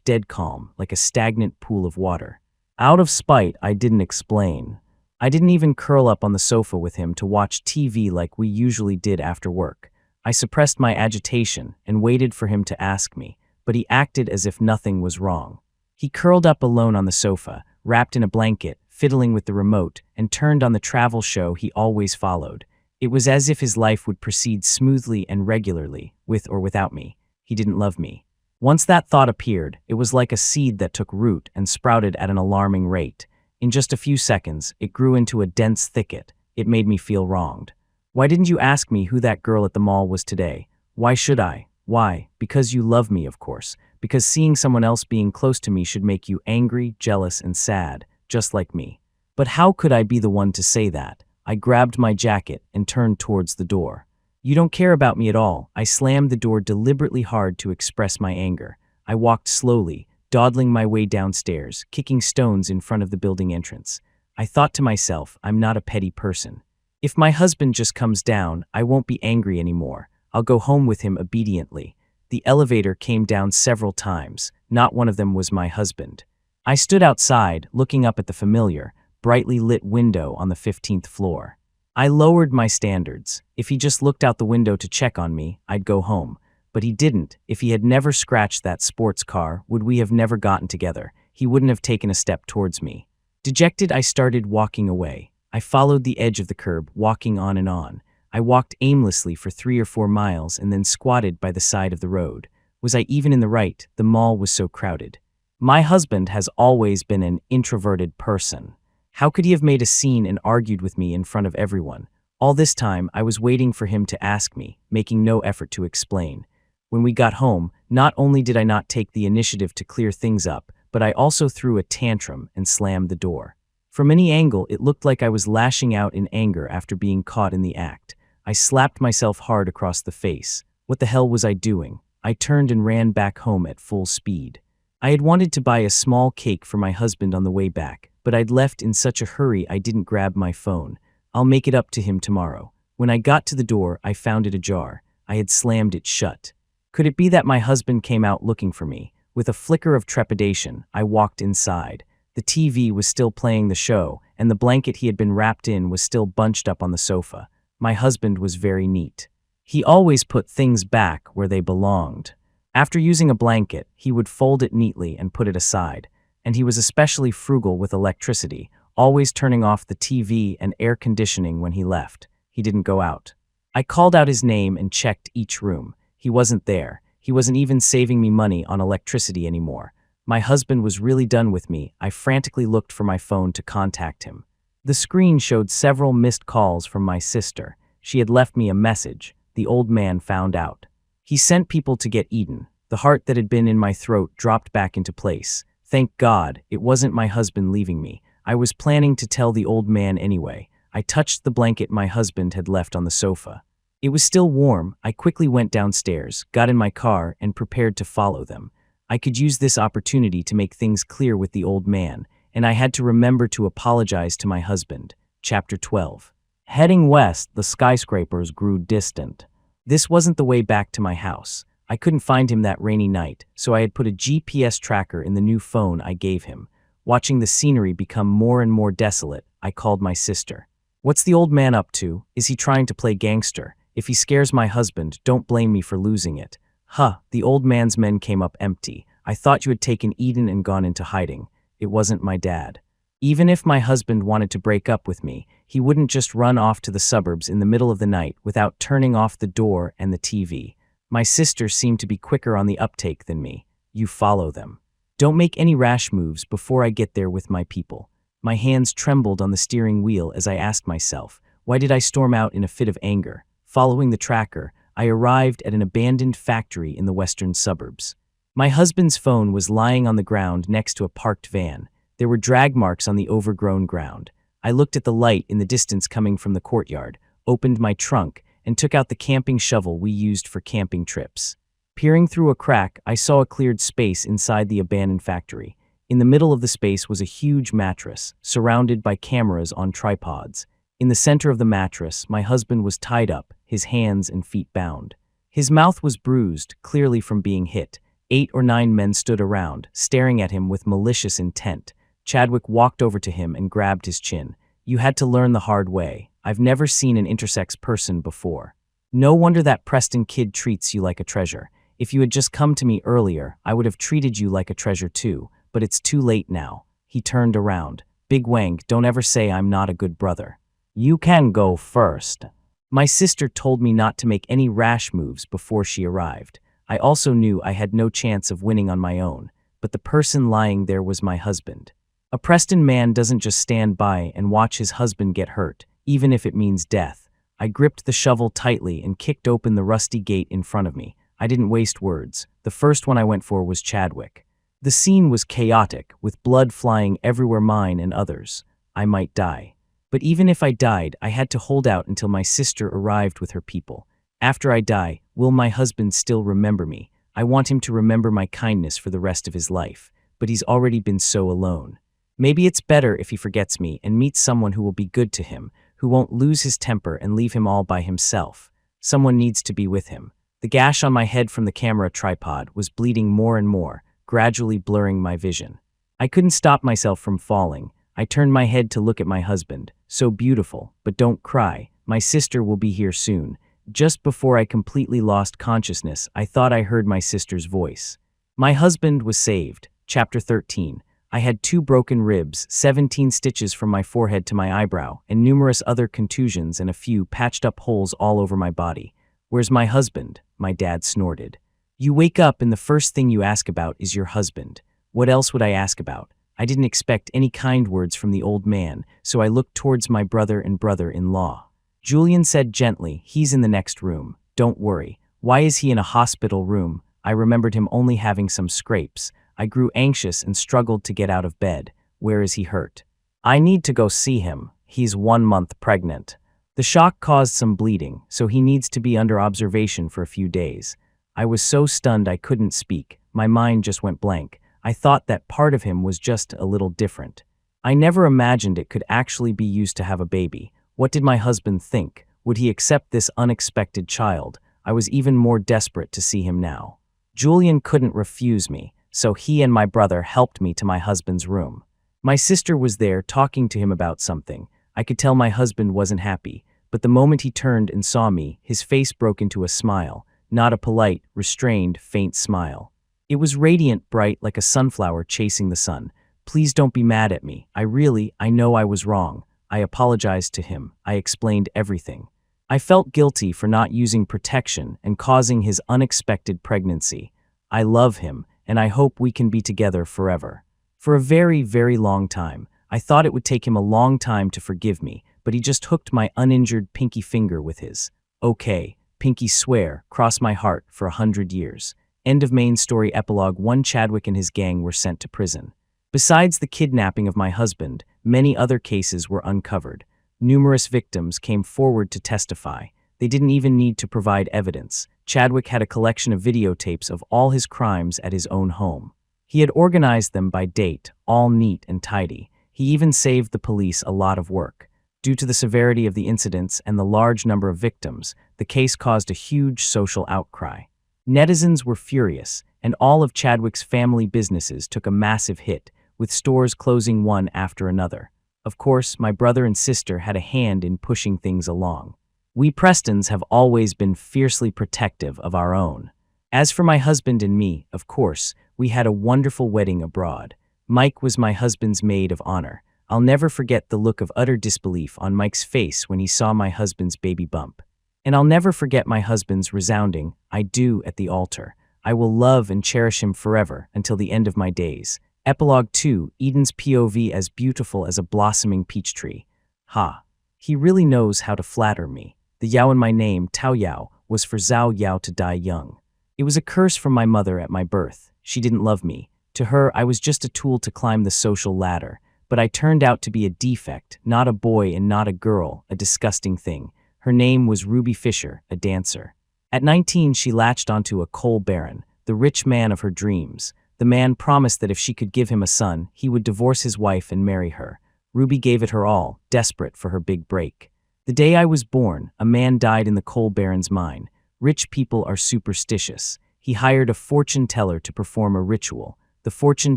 dead calm, like a stagnant pool of water. Out of spite, I didn't explain. I didn't even curl up on the sofa with him to watch TV like we usually did after work. I suppressed my agitation and waited for him to ask me, but he acted as if nothing was wrong. He curled up alone on the sofa, wrapped in a blanket, fiddling with the remote, and turned on the travel show he always followed. It was as if his life would proceed smoothly and regularly, with or without me. He didn't love me. Once that thought appeared, it was like a seed that took root and sprouted at an alarming rate. In just a few seconds, it grew into a dense thicket. It made me feel wronged. Why didn't you ask me who that girl at the mall was today? Why should I? Why? Because you love me, of course. Because seeing someone else being close to me should make you angry, jealous, and sad, just like me. But how could I be the one to say that? I grabbed my jacket and turned towards the door. You don't care about me at all. I slammed the door deliberately hard to express my anger. I walked slowly, dawdling my way downstairs, kicking stones in front of the building entrance. I thought to myself, I'm not a petty person. If my husband just comes down, I won't be angry anymore. I'll go home with him obediently. The elevator came down several times. Not one of them was my husband. I stood outside, looking up at the familiar, brightly lit window on the 15th floor. I lowered my standards. If he just looked out the window to check on me, I'd go home. But he didn't. If he had never scratched that sports car, would we have never gotten together? He wouldn't have taken a step towards me. Dejected, I started walking away. I followed the edge of the curb, walking on and on. I walked aimlessly for 3 or 4 miles and then squatted by the side of the road. Was I even in the right? The mall was so crowded. My husband has always been an introverted person. How could he have made a scene and argued with me in front of everyone? All this time, I was waiting for him to ask me, making no effort to explain. When we got home, not only did I not take the initiative to clear things up, but I also threw a tantrum and slammed the door. From any angle, it looked like I was lashing out in anger after being caught in the act. I slapped myself hard across the face. What the hell was I doing? I turned and ran back home at full speed. I had wanted to buy a small cake for my husband on the way back, but I'd left in such a hurry I didn't grab my phone. I'll make it up to him tomorrow. When I got to the door, I found it ajar. I had slammed it shut. Could it be that my husband came out looking for me? With a flicker of trepidation, I walked inside. The TV was still playing the show, and the blanket he had been wrapped in was still bunched up on the sofa. My husband was very neat. He always put things back where they belonged. After using a blanket, he would fold it neatly and put it aside. And he was especially frugal with electricity, always turning off the TV and air conditioning when he left. He didn't go out. I called out his name and checked each room. He wasn't there. He wasn't even saving me money on electricity anymore. My husband was really done with me. I frantically looked for my phone to contact him. The screen showed several missed calls from my sister. She had left me a message. The old man found out. He sent people to get eaten. The heart that had been in my throat dropped back into place. Thank God, it wasn't my husband leaving me. I was planning to tell the old man anyway. I touched the blanket my husband had left on the sofa. It was still warm. I quickly went downstairs, got in my car, and prepared to follow them. I could use this opportunity to make things clear with the old man, and I had to remember to apologize to my husband. Chapter 12. Heading west, the skyscrapers grew distant. This wasn't the way back to my house. I couldn't find him that rainy night, so I had put a GPS tracker in the new phone I gave him. Watching the scenery become more and more desolate, I called my sister. "What's the old man up to? Is he trying to play gangster? If he scares my husband, don't blame me for losing it." "Huh, the old man's men came up empty. I thought you had taken Eden and gone into hiding." It wasn't my dad. Even if my husband wanted to break up with me, he wouldn't just run off to the suburbs in the middle of the night without turning off the door and the TV. My sister seemed to be quicker on the uptake than me. "You follow them. Don't make any rash moves before I get there with my people." My hands trembled on the steering wheel as I asked myself, why did I storm out in a fit of anger? Following the tracker, I arrived at an abandoned factory in the western suburbs. My husband's phone was lying on the ground next to a parked van. There were drag marks on the overgrown ground. I looked at the light in the distance coming from the courtyard, opened my trunk, and took out the camping shovel we used for camping trips. Peering through a crack, I saw a cleared space inside the abandoned factory. In the middle of the space was a huge mattress, surrounded by cameras on tripods. In the center of the mattress, my husband was tied up, his hands and feet bound. His mouth was bruised, clearly from being hit. 8 or 9 men stood around, staring at him with malicious intent. Chadwick walked over to him and grabbed his chin. "You had to learn the hard way. I've never seen an intersex person before. No wonder that Preston kid treats you like a treasure. If you had just come to me earlier, I would have treated you like a treasure too, but it's too late now." He turned around. "Big Wank, don't ever say I'm not a good brother. You can go first." My sister told me not to make any rash moves before she arrived. I also knew I had no chance of winning on my own, but the person lying there was my husband. A Preston man doesn't just stand by and watch his husband get hurt, even if it means death. I gripped the shovel tightly and kicked open the rusty gate in front of me. I didn't waste words. The first one I went for was Chadwick. The scene was chaotic, with blood flying everywhere, mine and others. I might die. But even if I died, I had to hold out until my sister arrived with her people. After I die, will my husband still remember me? I want him to remember my kindness for the rest of his life, but he's already been so alone. Maybe it's better if he forgets me and meets someone who will be good to him, who won't lose his temper and leave him all by himself. Someone needs to be with him. The gash on my head from the camera tripod was bleeding more and more, gradually blurring my vision. I couldn't stop myself from falling. I turned my head to look at my husband. "So beautiful, but don't cry. My sister will be here soon." Just before I completely lost consciousness, I thought I heard my sister's voice. My husband was saved. Chapter 13. I had 2 broken ribs, 17 stitches from my forehead to my eyebrow, and numerous other contusions and a few patched-up holes all over my body. "Where's my husband?" my dad snorted. "You wake up and the first thing you ask about is your husband. What else would I ask about?" I didn't expect any kind words from the old man, so I looked towards my brother and brother-in-law. Julian said gently, "He's in the next room. Don't worry." "Why is he in a hospital room?" I remembered him only having some scrapes. I grew anxious and struggled to get out of bed. "Where is he hurt?" "I need to go see him. He's 1 month pregnant. The shock caused some bleeding, so he needs to be under observation for a few days." I was so stunned I couldn't speak. My mind just went blank. I thought that part of him was just a little different. I never imagined it could actually be used to have a baby. What did my husband think? Would he accept this unexpected child? I was even more desperate to see him now. Julian couldn't refuse me, so he and my brother helped me to my husband's room. My sister was there talking to him about something. I could tell my husband wasn't happy, but the moment he turned and saw me, his face broke into a smile, not a polite, restrained, faint smile. It was radiant, bright, like a sunflower chasing the sun. "Please don't be mad at me. I know I was wrong." I apologized to him. I explained everything. I felt guilty for not using protection and causing his unexpected pregnancy. I love him, and I hope we can be together forever. For a very, very long time, I thought it would take him a long time to forgive me, but he just hooked my uninjured pinky finger with his. "Okay, pinky swear, cross my heart for 100 years. End of main story epilogue. 1. Chadwick and his gang were sent to prison. Besides the kidnapping of my husband, many other cases were uncovered. Numerous victims came forward to testify. They didn't even need to provide evidence. Chadwick had a collection of videotapes of all his crimes at his own home. He had organized them by date, all neat and tidy. He even saved the police a lot of work. Due to the severity of the incidents and the large number of victims, the case caused a huge social outcry. Netizens were furious, and all of Chadwick's family businesses took a massive hit, with stores closing one after another. Of course, my brother and sister had a hand in pushing things along. We Prestons have always been fiercely protective of our own. As for my husband and me, of course, we had a wonderful wedding abroad. Mike was my husband's maid of honor. I'll never forget the look of utter disbelief on Mike's face when he saw my husband's baby bump. And I'll never forget my husband's resounding, "I do," at the altar. I will love and cherish him forever until the end of my days. Epilogue 2. Eden's POV as beautiful as a blossoming peach tree. Ha! He really knows how to flatter me. The Yao in my name, Tao Yao, was for Zhao Yao to die young. It was a curse from my mother at my birth. She didn't love me. To her, I was just a tool to climb the social ladder. But I turned out to be a defect, not a boy and not a girl, a disgusting thing. Her name was Ruby Fisher, a dancer. At 19, she latched onto a coal baron, the rich man of her dreams. The man promised that if she could give him a son, he would divorce his wife and marry her. Ruby gave it her all, desperate for her big break. The day I was born, a man died in the coal baron's mine. Rich people are superstitious. He hired a fortune teller to perform a ritual. The fortune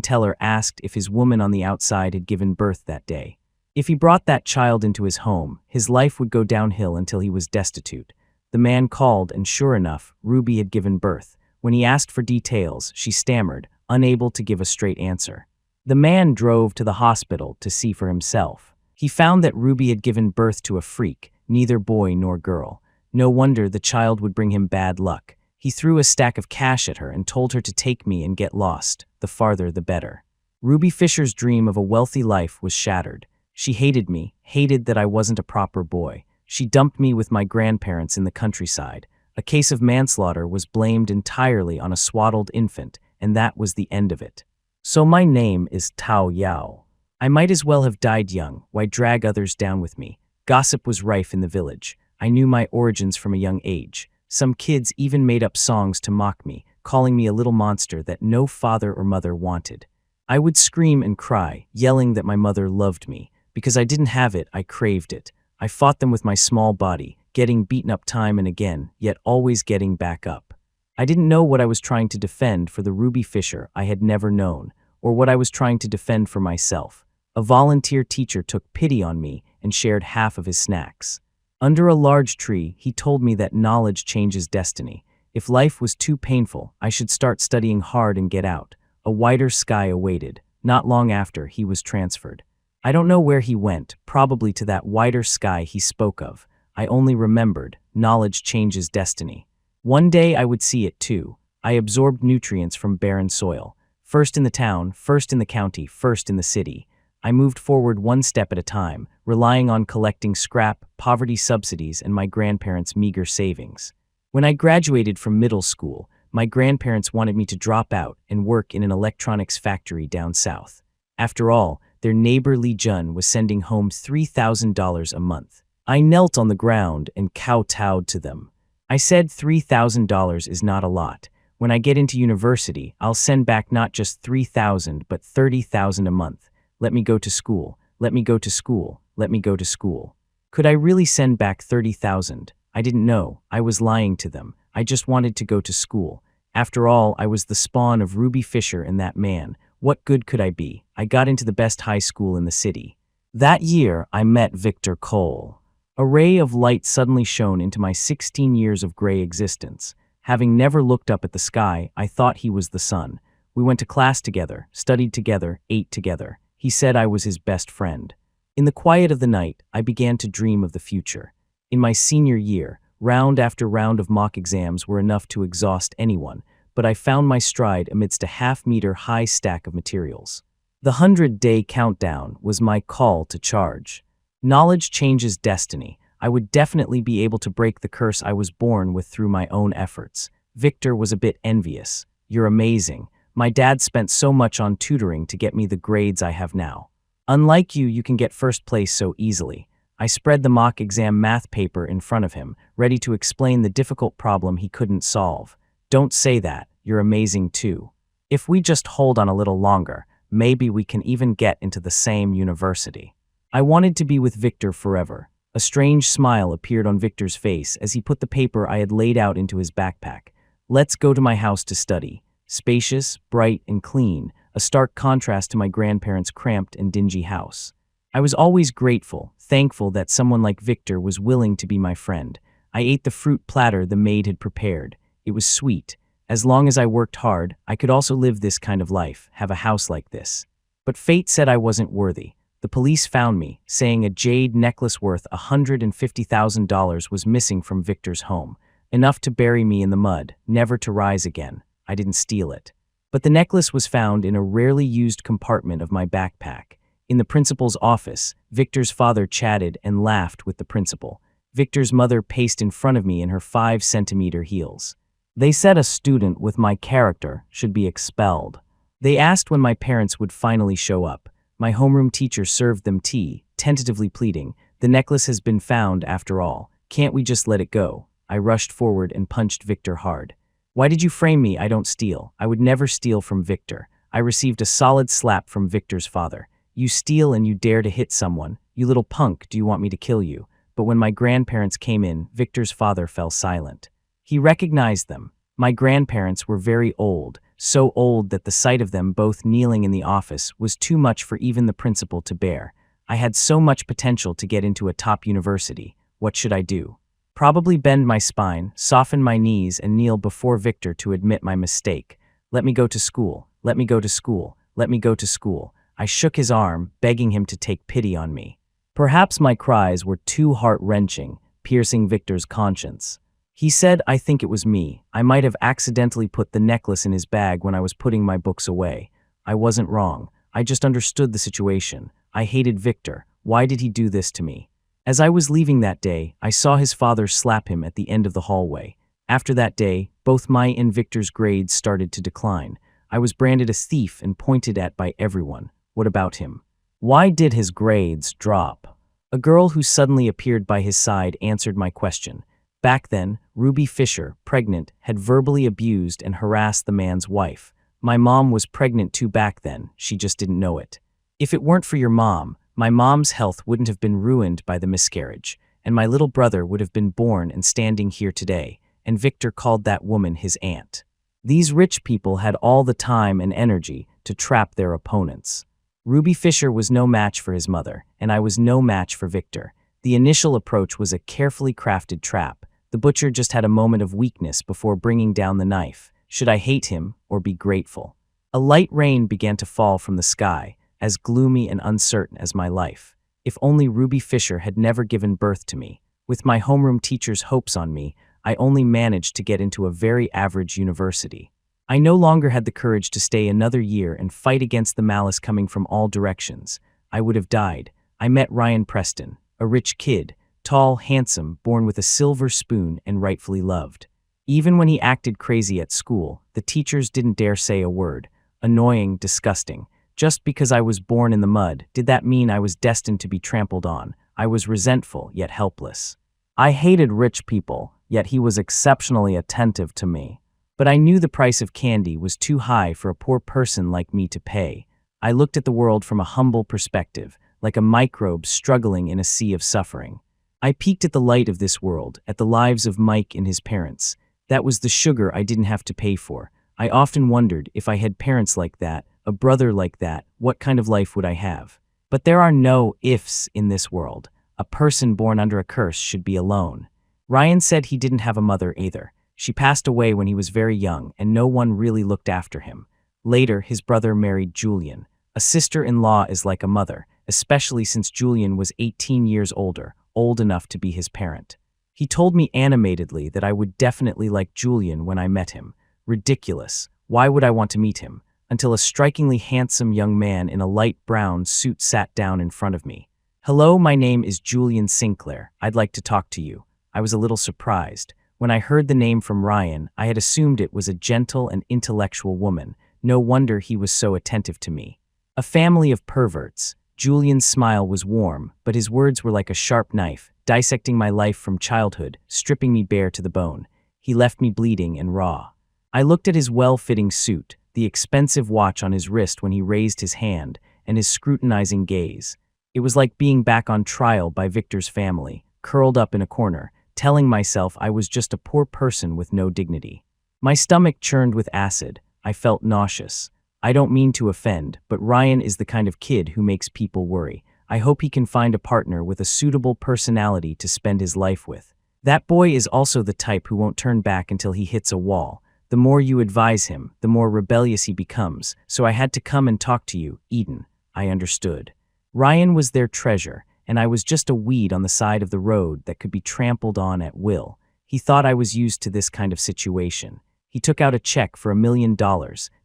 teller asked if his woman on the outside had given birth that day. If he brought that child into his home, his life would go downhill until he was destitute. The man called, and sure enough, Ruby had given birth. When he asked for details, she stammered, unable to give a straight answer. The man drove to the hospital to see for himself. He found that Ruby had given birth to a freak, neither boy nor girl. No wonder the child would bring him bad luck. He threw a stack of cash at her and told her to take me and get lost, the farther the better. Ruby Fisher's dream of a wealthy life was shattered. She hated me, hated that I wasn't a proper boy. She dumped me with my grandparents in the countryside. A case of manslaughter was blamed entirely on a swaddled infant, and that was the end of it. So my name is Tao Yao. I might as well have died young. Why drag others down with me? Gossip was rife in the village. I knew my origins from a young age. Some kids even made up songs to mock me, calling me a little monster that no father or mother wanted. I would scream and cry, yelling that my mother loved me. Because I didn't have it, I craved it. I fought them with my small body, getting beaten up time and again, yet always getting back up. I didn't know what I was trying to defend for the Ruby Fisher I had never known, or what I was trying to defend for myself. A volunteer teacher took pity on me and shared half of his snacks. Under a large tree, he told me that knowledge changes destiny. If life was too painful, I should start studying hard and get out. A wider sky awaited. Not long after, he was transferred. I don't know where he went, probably to that wider sky he spoke of. I only remembered, knowledge changes destiny. One day I would see it too. I absorbed nutrients from barren soil. First in the town, first in the county, first in the city. I moved forward one step at a time, relying on collecting scrap, poverty subsidies, and my grandparents' meager savings. When I graduated from middle school, my grandparents wanted me to drop out and work in an electronics factory down south. After all, their neighbor Lee Jun was sending home $3,000 a month. I knelt on the ground and kowtowed to them. I said $3,000 is not a lot. When I get into university, I'll send back not just $3,000 but $30,000 a month. Let me go to school. Let me go to school. Let me go to school. Could I really send back $30,000? I didn't know. I was lying to them. I just wanted to go to school. After all, I was the spawn of Ruby Fisher and that man. What good could I be? I got into the best high school in the city. That year, I met Victor Cole. A ray of light suddenly shone into my 16 years of gray existence. Having never looked up at the sky, I thought he was the sun. We went to class together, studied together, ate together. He said I was his best friend. In the quiet of the night, I began to dream of the future. In my senior year, round after round of mock exams were enough to exhaust anyone, but I found my stride amidst a half-meter-high stack of materials. The 100-day countdown was my call to charge. Knowledge changes destiny. I would definitely be able to break the curse I was born with through my own efforts. Victor was a bit envious. You're amazing. My dad spent so much on tutoring to get me the grades I have now. Unlike you can get first place so easily. I spread the mock exam math paper in front of him, ready to explain the difficult problem he couldn't solve. Don't say that. You're amazing too. If we just hold on a little longer, maybe we can even get into the same university. I wanted to be with Victor forever. A strange smile appeared on Victor's face as he put the paper I had laid out into his backpack. Let's go to my house to study. Spacious, bright, and clean, a stark contrast to my grandparents' cramped and dingy house. I was always grateful, thankful that someone like Victor was willing to be my friend. I ate the fruit platter the maid had prepared. It was sweet. As long as I worked hard, I could also live this kind of life, have a house like this. But fate said I wasn't worthy. The police found me, saying a jade necklace worth $150,000 was missing from Victor's home. Enough to bury me in the mud, never to rise again. I didn't steal it. But the necklace was found in a rarely used compartment of my backpack. In the principal's office, Victor's father chatted and laughed with the principal. Victor's mother paced in front of me in her 5-centimeter heels. They said a student with my character should be expelled. They asked when my parents would finally show up. My homeroom teacher served them tea, tentatively pleading, "The necklace has been found after all. Can't we just let it go?" I rushed forward and punched Victor hard. "Why did you frame me? I don't steal. I would never steal from Victor." I received a solid slap from Victor's father. "You steal and you dare to hit someone. You little punk, do you want me to kill you?" But when my grandparents came in, Victor's father fell silent. He recognized them. My grandparents were very old, so old that the sight of them both kneeling in the office was too much for even the principal to bear. I had so much potential to get into a top university. What should I do? Probably bend my spine, soften my knees, and kneel before Victor to admit my mistake. "Let me go to school. Let me go to school. Let me go to school." I shook his arm, begging him to take pity on me. Perhaps my cries were too heart-wrenching, piercing Victor's conscience. He said, "I think it was me. I might have accidentally put the necklace in his bag when I was putting my books away. I wasn't wrong. I just understood the situation. I hated Victor. Why did he do this to me?" As I was leaving that day, I saw his father slap him at the end of the hallway. After that day, both my and Victor's grades started to decline. I was branded a thief and pointed at by everyone. What about him? Why did his grades drop? A girl who suddenly appeared by his side answered my question. Back then, Ruby Fisher, pregnant, had verbally abused and harassed the man's wife. My mom was pregnant too back then, she just didn't know it. If it weren't for your mom, my mom's health wouldn't have been ruined by the miscarriage, and my little brother would have been born and standing here today, and Victor called that woman his aunt. These rich people had all the time and energy to trap their opponents. Ruby Fisher was no match for his mother, and I was no match for Victor. The initial approach was a carefully crafted trap. The butcher just had a moment of weakness before bringing down the knife. Should I hate him or be grateful? A light rain began to fall from the sky, as gloomy and uncertain as my life. If only Ruby Fisher had never given birth to me. With my homeroom teacher's hopes on me, I only managed to get into a very average university. I no longer had the courage to stay another year and fight against the malice coming from all directions. I would have died. I met Ryan Preston, a rich kid, tall, handsome, born with a silver spoon and rightfully loved. Even when he acted crazy at school, the teachers didn't dare say a word. Annoying, disgusting. Just because I was born in the mud, did that mean I was destined to be trampled on? I was resentful, yet helpless. I hated rich people, yet he was exceptionally attentive to me. But I knew the price of candy was too high for a poor person like me to pay. I looked at the world from a humble perspective, like a microbe struggling in a sea of suffering. I peeked at the light of this world, at the lives of Mike and his parents. That was the sugar I didn't have to pay for. I often wondered if I had parents like that, a brother like that, what kind of life would I have? But there are no ifs in this world. A person born under a curse should be alone. Ryan said he didn't have a mother either. She passed away when he was very young, and no one really looked after him. Later, his brother married Julian. A sister-in-law is like a mother, especially since Julian was 18 years older, old enough to be his parent. He told me animatedly that I would definitely like Julian when I met him. Ridiculous. Why would I want to meet him? Until a strikingly handsome young man in a light brown suit sat down in front of me. "Hello, my name is Julian Sinclair. I'd like to talk to you." I was a little surprised. When I heard the name from Ryan, I had assumed it was a gentle and intellectual woman. No wonder he was so attentive to me. A family of perverts. Julian's smile was warm, but his words were like a sharp knife, dissecting my life from childhood, stripping me bare to the bone. He left me bleeding and raw. I looked at his well-fitting suit, the expensive watch on his wrist when he raised his hand, and his scrutinizing gaze. It was like being back on trial by Victor's family, curled up in a corner, telling myself I was just a poor person with no dignity. My stomach churned with acid. I felt nauseous. I don't mean to offend, but Ryan is the kind of kid who makes people worry. I hope he can find a partner with a suitable personality to spend his life with. That boy is also the type who won't turn back until he hits a wall. The more you advise him, the more rebellious he becomes, so I had to come and talk to you, Eden. I understood. Ryan was their treasure, and I was just a weed on the side of the road that could be trampled on at will. He thought I was used to this kind of situation. He took out a check for $1 million,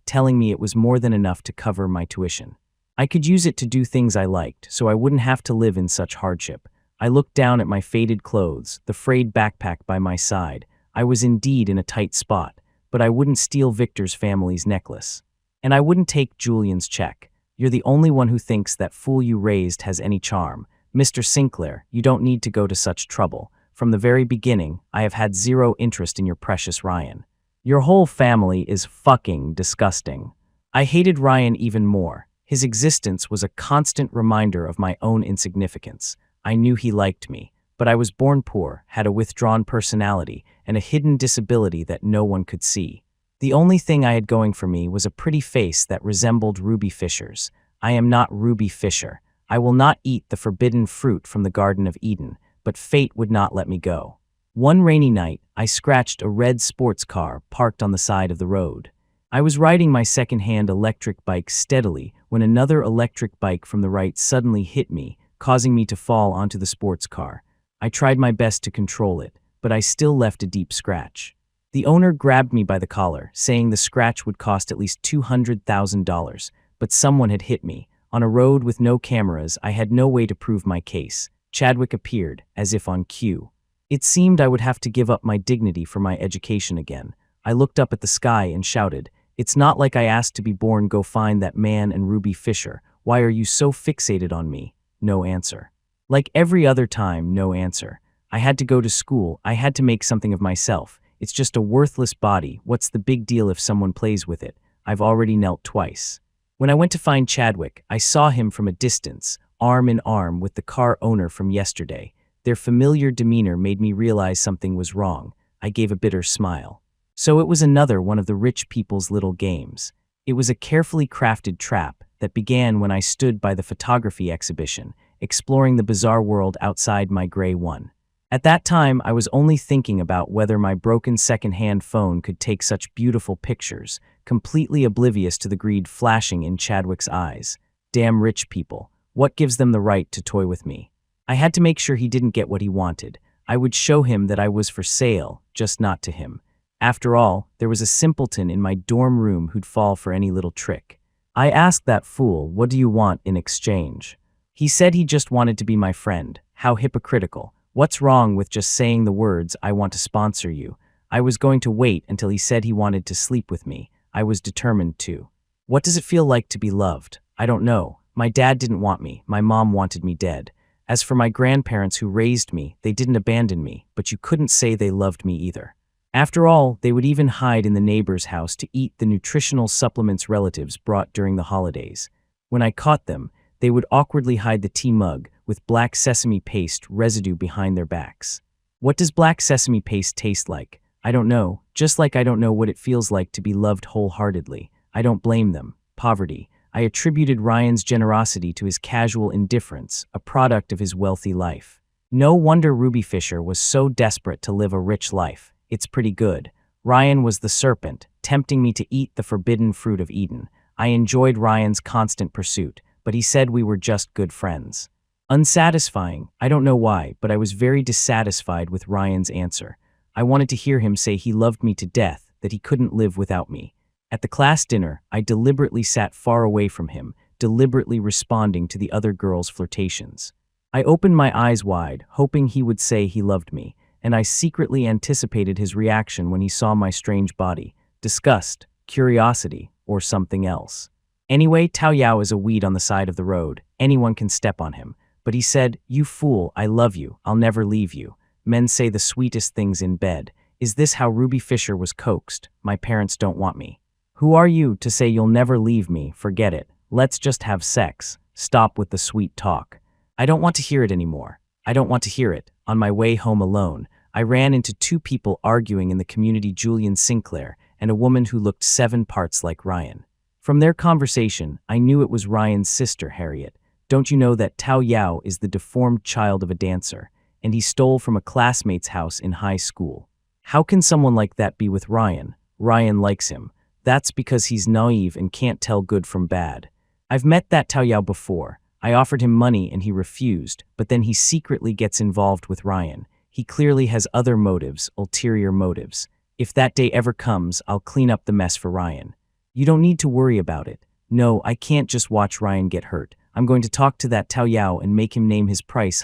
telling me it was more than enough to cover my tuition. I could use it to do things I liked, so I wouldn't have to live in such hardship. I looked down at my faded clothes, the frayed backpack by my side. I was indeed in a tight spot, but I wouldn't steal Victor's family's necklace. And I wouldn't take Julian's check. You're the only one who thinks that fool you raised has any charm. Mr. Sinclair, you don't need to go to such trouble. From the very beginning, I have had zero interest in your precious Ryan. Your whole family is fucking disgusting. I hated Ryan even more. His existence was a constant reminder of my own insignificance. I knew he liked me, but I was born poor, had a withdrawn personality, and a hidden disability that no one could see. The only thing I had going for me was a pretty face that resembled Ruby Fisher's. I am not Ruby Fisher. I will not eat the forbidden fruit from the Garden of Eden, but fate would not let me go. One rainy night, I scratched a red sports car parked on the side of the road. I was riding my second-hand electric bike steadily when another electric bike from the right suddenly hit me, causing me to fall onto the sports car. I tried my best to control it, but I still left a deep scratch. The owner grabbed me by the collar, saying the scratch would cost at least $200,000, but someone had hit me. On a road with no cameras, I had no way to prove my case. Chadwick appeared, as if on cue. It seemed I would have to give up my dignity for my education again. I looked up at the sky and shouted, "It's not like I asked to be born. Go find that man and Ruby Fisher. Why are you so fixated on me?" No answer. Like every other time, no answer. I had to go to school. I had to make something of myself. It's just a worthless body. What's the big deal if someone plays with it? I've already knelt twice. When I went to find Chadwick, I saw him from a distance, arm in arm with the car owner from yesterday. Their familiar demeanor made me realize something was wrong. I gave a bitter smile. So it was another one of the rich people's little games. It was a carefully crafted trap that began when I stood by the photography exhibition, exploring the bizarre world outside my gray one. At that time, I was only thinking about whether my broken second-hand phone could take such beautiful pictures, completely oblivious to the greed flashing in Chadwick's eyes. Damn rich people. What gives them the right to toy with me? I had to make sure he didn't get what he wanted. I would show him that I was for sale, just not to him. After all, there was a simpleton in my dorm room who'd fall for any little trick. I asked that fool, "What do you want in exchange?" He said he just wanted to be my friend. How hypocritical. What's wrong with just saying the words, "I want to sponsor you"? I was going to wait until he said he wanted to sleep with me. I was determined to. What does it feel like to be loved? I don't know. My dad didn't want me. My mom wanted me dead. As for my grandparents who raised me, they didn't abandon me, but you couldn't say they loved me either. After all, they would even hide in the neighbor's house to eat the nutritional supplements relatives brought during the holidays. When I caught them, they would awkwardly hide the tea mug with black sesame paste residue behind their backs. What does black sesame paste taste like? I don't know, just like I don't know what it feels like to be loved wholeheartedly. I don't blame them. Poverty. I attributed Ryan's generosity to his casual indifference, a product of his wealthy life. No wonder Ruby Fisher was so desperate to live a rich life. It's pretty good. Ryan was the serpent, tempting me to eat the forbidden fruit of Eden. I enjoyed Ryan's constant pursuit, but he said we were just good friends. Unsatisfying. I don't know why, but I was very dissatisfied with Ryan's answer. I wanted to hear him say he loved me to death, that he couldn't live without me. At the class dinner, I deliberately sat far away from him, deliberately responding to the other girls' flirtations. I opened my eyes wide, hoping he would say he loved me, and I secretly anticipated his reaction when he saw my strange body: disgust, curiosity, or something else. Anyway, Tao Yao is a weed on the side of the road. Anyone can step on him. But he said, "You fool, I love you, I'll never leave you." Men say the sweetest things in bed. Is this how Ruby Fisher was coaxed? My parents don't want me. Who are you to say you'll never leave me? Forget it. Let's just have sex. Stop with the sweet talk. I don't want to hear it anymore. I don't want to hear it. On my way home alone, I ran into two people arguing in the community: Julian Sinclair and a woman who looked 7 parts like Ryan. From their conversation, I knew it was Ryan's sister, Harriet. Don't you know that Tao Yao is the deformed child of a dancer, and he stole from a classmate's house in high school? How can someone like that be with Ryan? Ryan likes him. That's because he's naive and can't tell good from bad. I've met that Tao Yao before. I offered him money and he refused, but then he secretly gets involved with Ryan. He clearly has other motives, ulterior motives. If that day ever comes, I'll clean up the mess for Ryan. You don't need to worry about it. No, I can't just watch Ryan get hurt. I'm going to talk to that Tao Yao and make him name his price.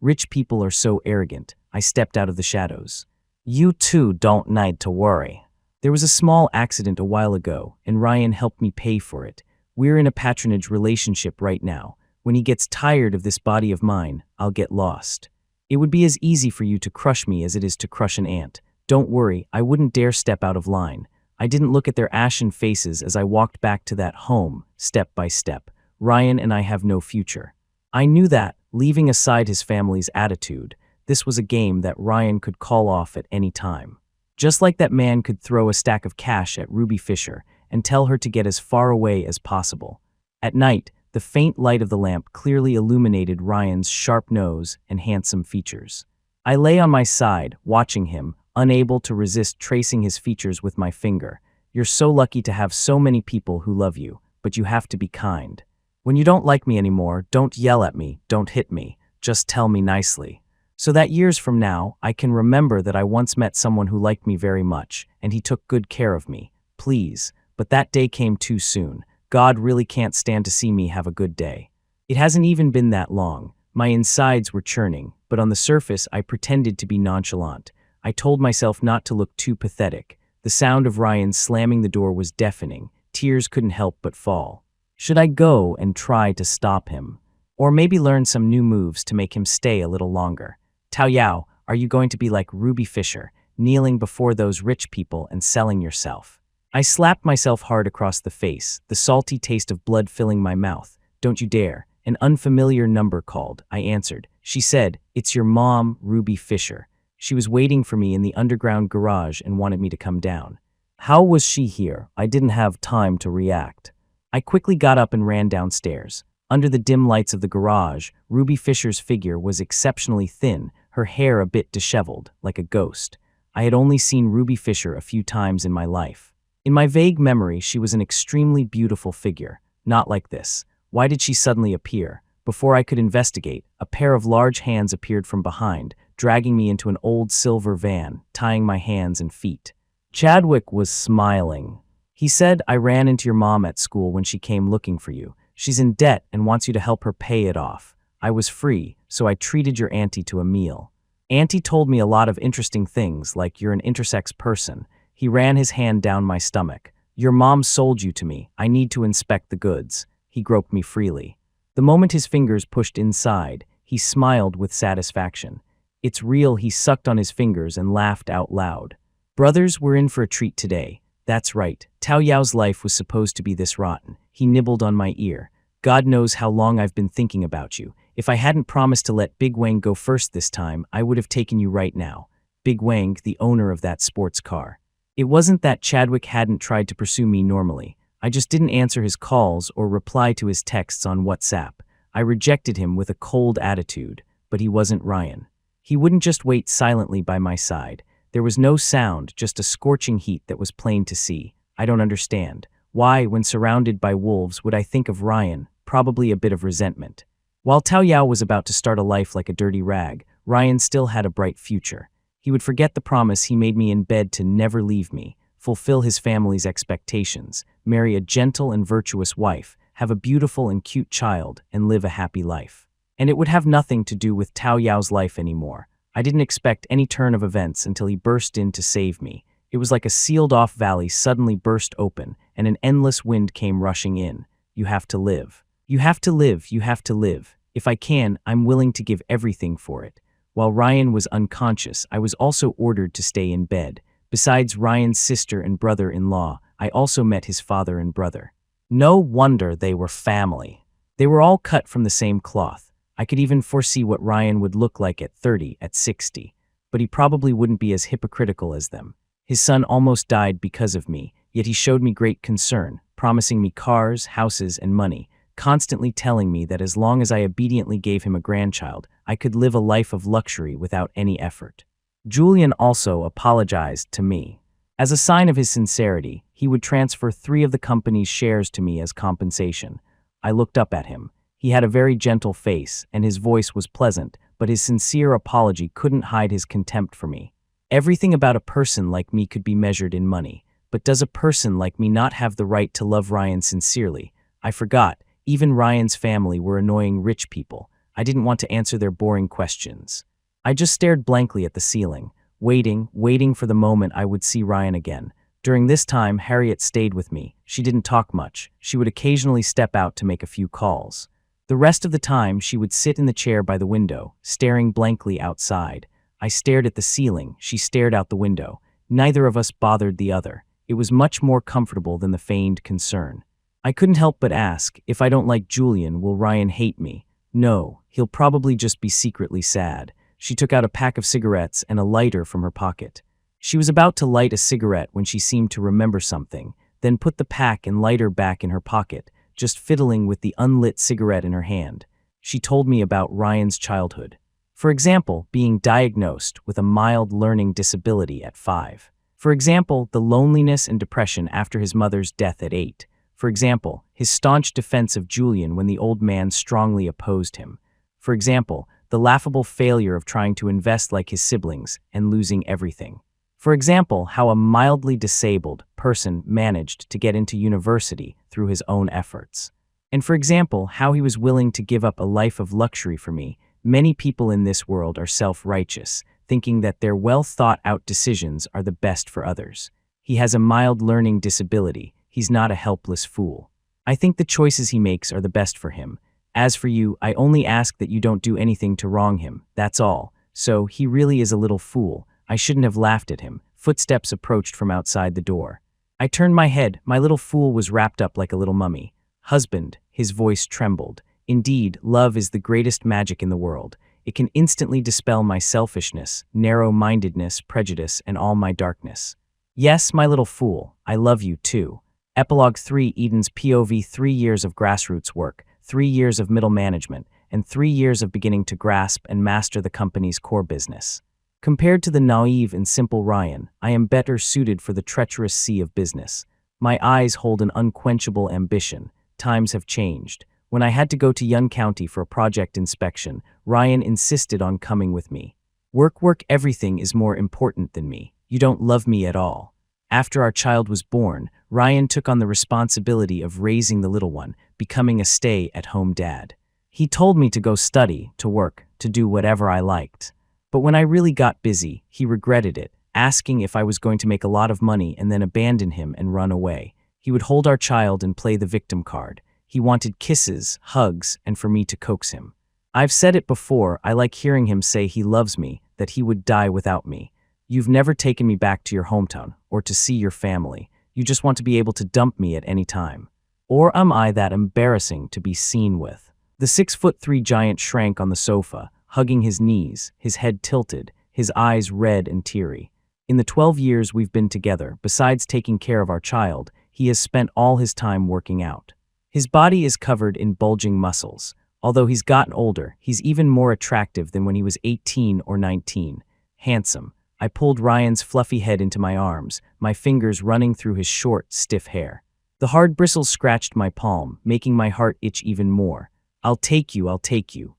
Rich people are so arrogant. I stepped out of the shadows. You two don't need to worry. There was a small accident a while ago, and Ryan helped me pay for it. We're in a patronage relationship right now. When he gets tired of this body of mine, I'll get lost. It would be as easy for you to crush me as it is to crush an ant. Don't worry, I wouldn't dare step out of line. I didn't look at their ashen faces as I walked back to that home, step by step. Ryan and I have no future. I knew that, leaving aside his family's attitude, this was a game that Ryan could call off at any time. Just like that man could throw a stack of cash at Ruby Fisher and tell her to get as far away as possible. At night, the faint light of the lamp clearly illuminated Ryan's sharp nose and handsome features. I lay on my side, watching him, unable to resist tracing his features with my finger. You're so lucky to have so many people who love you, but you have to be kind. When you don't like me anymore, don't yell at me, don't hit me, just tell me nicely. So that years from now, I can remember that I once met someone who liked me very much, and he took good care of me. Please. But that day came too soon. God really can't stand to see me have a good day. It hasn't even been that long. My insides were churning, but on the surface I pretended to be nonchalant. I told myself not to look too pathetic. The sound of Ryan slamming the door was deafening. Tears couldn't help but fall. Should I go and try to stop him? Or maybe learn some new moves to make him stay a little longer? Tao Yao, are you going to be like Ruby Fisher, kneeling before those rich people and selling yourself? I slapped myself hard across the face, the salty taste of blood filling my mouth. Don't you dare. An unfamiliar number called. I answered. She said, "It's your mom, Ruby Fisher." She was waiting for me in the underground garage and wanted me to come down. How was she here? I didn't have time to react. I quickly got up and ran downstairs. Under the dim lights of the garage, Ruby Fisher's figure was exceptionally thin, her hair a bit disheveled, like a ghost. I had only seen Ruby Fisher a few times in my life. In my vague memory, she was an extremely beautiful figure. Not like this. Why did she suddenly appear? Before I could investigate, a pair of large hands appeared from behind, dragging me into an old silver van, tying my hands and feet. Chadwick was smiling. He said, "I ran into your mom at school when she came looking for you. She's in debt and wants you to help her pay it off. I was free, so I treated your auntie to a meal. Auntie told me a lot of interesting things, like you're an intersex person." He ran his hand down my stomach. "Your mom sold you to me. I need to inspect the goods." He groped me freely. The moment his fingers pushed inside, he smiled with satisfaction. It's real. He sucked on his fingers and laughed out loud. Brothers, we're in for a treat today. That's right. Tao Yao's life was supposed to be this rotten. He nibbled on my ear. God knows how long I've been thinking about you. If I hadn't promised to let Big Wang go first this time, I would have taken you right now. Big Wang, the owner of that sports car. It wasn't that Chadwick hadn't tried to pursue me normally. I just didn't answer his calls or reply to his texts on WhatsApp. I rejected him with a cold attitude, but he wasn't Ryan. He wouldn't just wait silently by my side. There was no sound, just a scorching heat that was plain to see. I don't understand. Why, when surrounded by wolves, would I think of Ryan? Probably a bit of resentment. While Tao Yao was about to start a life like a dirty rag, Ryan still had a bright future. He would forget the promise he made me in bed to never leave me, fulfill his family's expectations, marry a gentle and virtuous wife, have a beautiful and cute child, and live a happy life. And it would have nothing to do with Tao Yao's life anymore. I didn't expect any turn of events until he burst in to save me. It was like a sealed-off valley suddenly burst open, and an endless wind came rushing in. You have to live. You have to live, you have to live. If I can, I'm willing to give everything for it. While Ryan was unconscious, I was also ordered to stay in bed. Besides Ryan's sister and brother-in-law, I also met his father and brother. No wonder they were family. They were all cut from the same cloth. I could even foresee what Ryan would look like at 30, at 60. But he probably wouldn't be as hypocritical as them. His son almost died because of me, yet he showed me great concern, promising me cars, houses, and money, constantly telling me that as long as I obediently gave him a grandchild, I could live a life of luxury without any effort. Julian also apologized to me. As a sign of his sincerity, he would transfer 3 of the company's shares to me as compensation. I looked up at him. He had a very gentle face, and his voice was pleasant, but his sincere apology couldn't hide his contempt for me. Everything about a person like me could be measured in money, but does a person like me not have the right to love Ryan sincerely? I forgot, even Ryan's family were annoying rich people. I didn't want to answer their boring questions. I just stared blankly at the ceiling, waiting for the moment I would see Ryan again. During this time, Harriet stayed with me. She didn't talk much. She would occasionally step out to make a few calls. The rest of the time, she would sit in the chair by the window, staring blankly outside. I stared at the ceiling. She stared out the window. Neither of us bothered the other. It was much more comfortable than the feigned concern. I couldn't help but ask, if I don't like Julian, will Ryan hate me? No, he'll probably just be secretly sad. She took out a pack of cigarettes and a lighter from her pocket. She was about to light a cigarette when she seemed to remember something, then put the pack and lighter back in her pocket, just fiddling with the unlit cigarette in her hand. She told me about Ryan's childhood. For example, being diagnosed with a mild learning disability at 5. For example, the loneliness and depression after his mother's death at 8. For example, his staunch defense of Julian when the old man strongly opposed him. For example, the laughable failure of trying to invest like his siblings and losing everything. For example, how a mildly disabled person managed to get into university through his own efforts. And for example, how he was willing to give up a life of luxury for me. Many people in this world are self-righteous, thinking that their well-thought-out decisions are the best for others. He has a mild learning disability. He's not a helpless fool. I think the choices he makes are the best for him. As for you, I only ask that you don't do anything to wrong him, that's all. So, he really is a little fool. I shouldn't have laughed at him. Footsteps approached from outside the door. I turned my head. My little fool was wrapped up like a little mummy. Husband, his voice trembled. Indeed, love is the greatest magic in the world. It can instantly dispel my selfishness, narrow-mindedness, prejudice, and all my darkness. Yes, my little fool, I love you too. Epilogue 3 Eden's POV 3 years of grassroots work, 3 years of middle management, and 3 years of beginning to grasp and master the company's core business. Compared to the naive and simple Ryan, I am better suited for the treacherous sea of business. My eyes hold an unquenchable ambition. Times have changed. When I had to go to Yun County for a project inspection, Ryan insisted on coming with me. Work, everything is more important than me. You don't love me at all. After our child was born, Ryan took on the responsibility of raising the little one, becoming a stay-at-home dad. He told me to go study, to work, to do whatever I liked. But when I really got busy, he regretted it, asking if I was going to make a lot of money and then abandon him and run away. He would hold our child and play the victim card. He wanted kisses, hugs, and for me to coax him. I've said it before, I like hearing him say he loves me, that he would die without me. You've never taken me back to your hometown, or to see your family. You just want to be able to dump me at any time. Or am I that embarrassing to be seen with? The 6'3" giant shrank on the sofa, hugging his knees, his head tilted, his eyes red and teary. In the 12 years we've been together, besides taking care of our child, he has spent all his time working out. His body is covered in bulging muscles. Although he's gotten older, he's even more attractive than when he was 18 or 19. Handsome. I pulled Ryan's fluffy head into my arms, my fingers running through his short, stiff hair. The hard bristles scratched my palm, making my heart itch even more. I'll take you,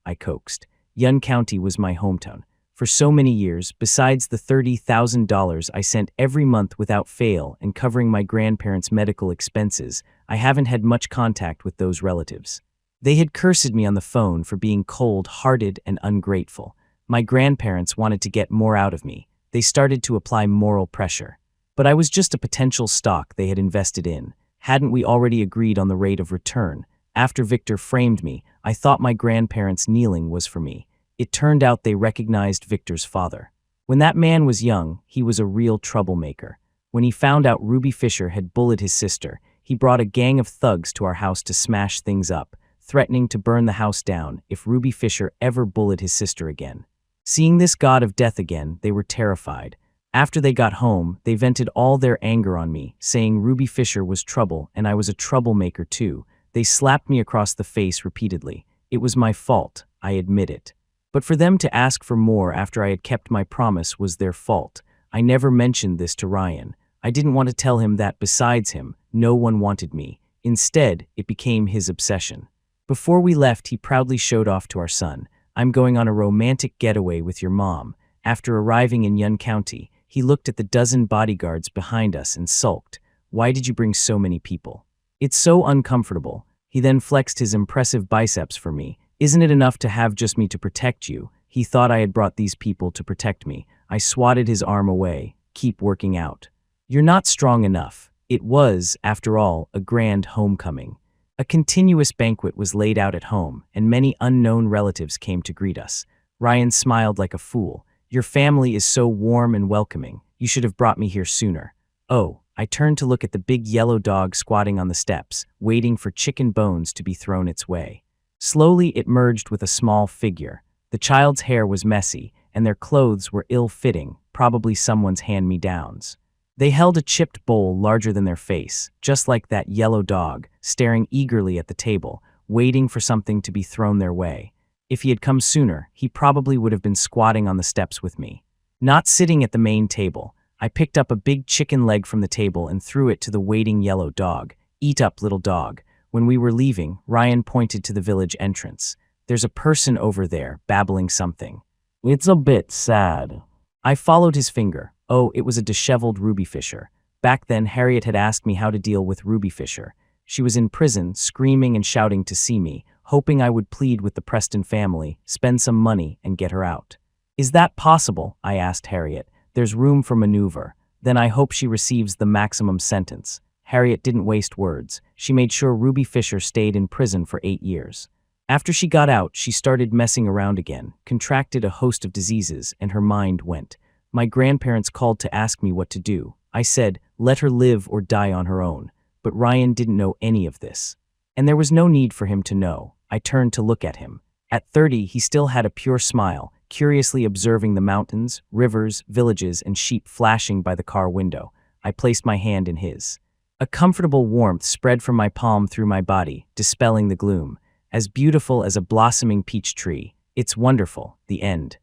I coaxed. Yun County was my hometown. For so many years, besides the $30,000 I sent every month without fail and covering my grandparents' medical expenses, I haven't had much contact with those relatives. They had cursed me on the phone for being cold-hearted and ungrateful. My grandparents wanted to get more out of me. They started to apply moral pressure. But I was just a potential stock they had invested in. Hadn't we already agreed on the rate of return? After Victor framed me, I thought my grandparents' kneeling was for me. It turned out they recognized Victor's father. When that man was young, he was a real troublemaker. When he found out Ruby Fisher had bullied his sister, he brought a gang of thugs to our house to smash things up, threatening to burn the house down if Ruby Fisher ever bullied his sister again. Seeing this god of death again, they were terrified. After they got home, they vented all their anger on me, saying Ruby Fisher was trouble and I was a troublemaker too. They slapped me across the face repeatedly. It was my fault, I admit it. But for them to ask for more after I had kept my promise was their fault. I never mentioned this to Ryan. I didn't want to tell him that besides him, no one wanted me. Instead, it became his obsession. Before we left, he proudly showed off to our son. I'm going on a romantic getaway with your mom. After arriving in Yun County, he looked at the dozen bodyguards behind us and sulked. Why did you bring so many people? It's so uncomfortable. He then flexed his impressive biceps for me. Isn't it enough to have just me to protect you? He thought I had brought these people to protect me. I swatted his arm away. Keep working out. You're not strong enough. It was, after all, a grand homecoming. A continuous banquet was laid out at home, and many unknown relatives came to greet us. Ryan smiled like a fool. Your family is so warm and welcoming. You should have brought me here sooner. Oh, I turned to look at the big yellow dog squatting on the steps, waiting for chicken bones to be thrown its way. Slowly it merged with a small figure. The child's hair was messy, and their clothes were ill-fitting, probably someone's hand-me-downs. They held a chipped bowl larger than their face, just like that yellow dog, staring eagerly at the table, waiting for something to be thrown their way. If he had come sooner, he probably would have been squatting on the steps with me. Not sitting at the main table, I picked up a big chicken leg from the table and threw it to the waiting yellow dog. Eat up, little dog. When we were leaving, Ryan pointed to the village entrance. There's a person over there, babbling something. It's a bit sad. I followed his finger. Oh, it was a disheveled Ruby Fisher. Back then, Harriet had asked me how to deal with Ruby Fisher. She was in prison, screaming and shouting to see me, hoping I would plead with the Preston family, spend some money, and get her out. Is that possible? I asked Harriet. There's room for maneuver. Then I hope she receives the maximum sentence. Harriet didn't waste words. She made sure Ruby Fisher stayed in prison for 8 years. After she got out, she started messing around again, contracted a host of diseases, and her mind went. My grandparents called to ask me what to do. I said, let her live or die on her own. But Ryan didn't know any of this. And there was no need for him to know. I turned to look at him. At 30, he still had a pure smile, curiously observing the mountains, rivers, villages, and sheep flashing by the car window. I placed my hand in his. A comfortable warmth spread from my palm through my body, dispelling the gloom. As beautiful as a blossoming peach tree. It's wonderful. The end.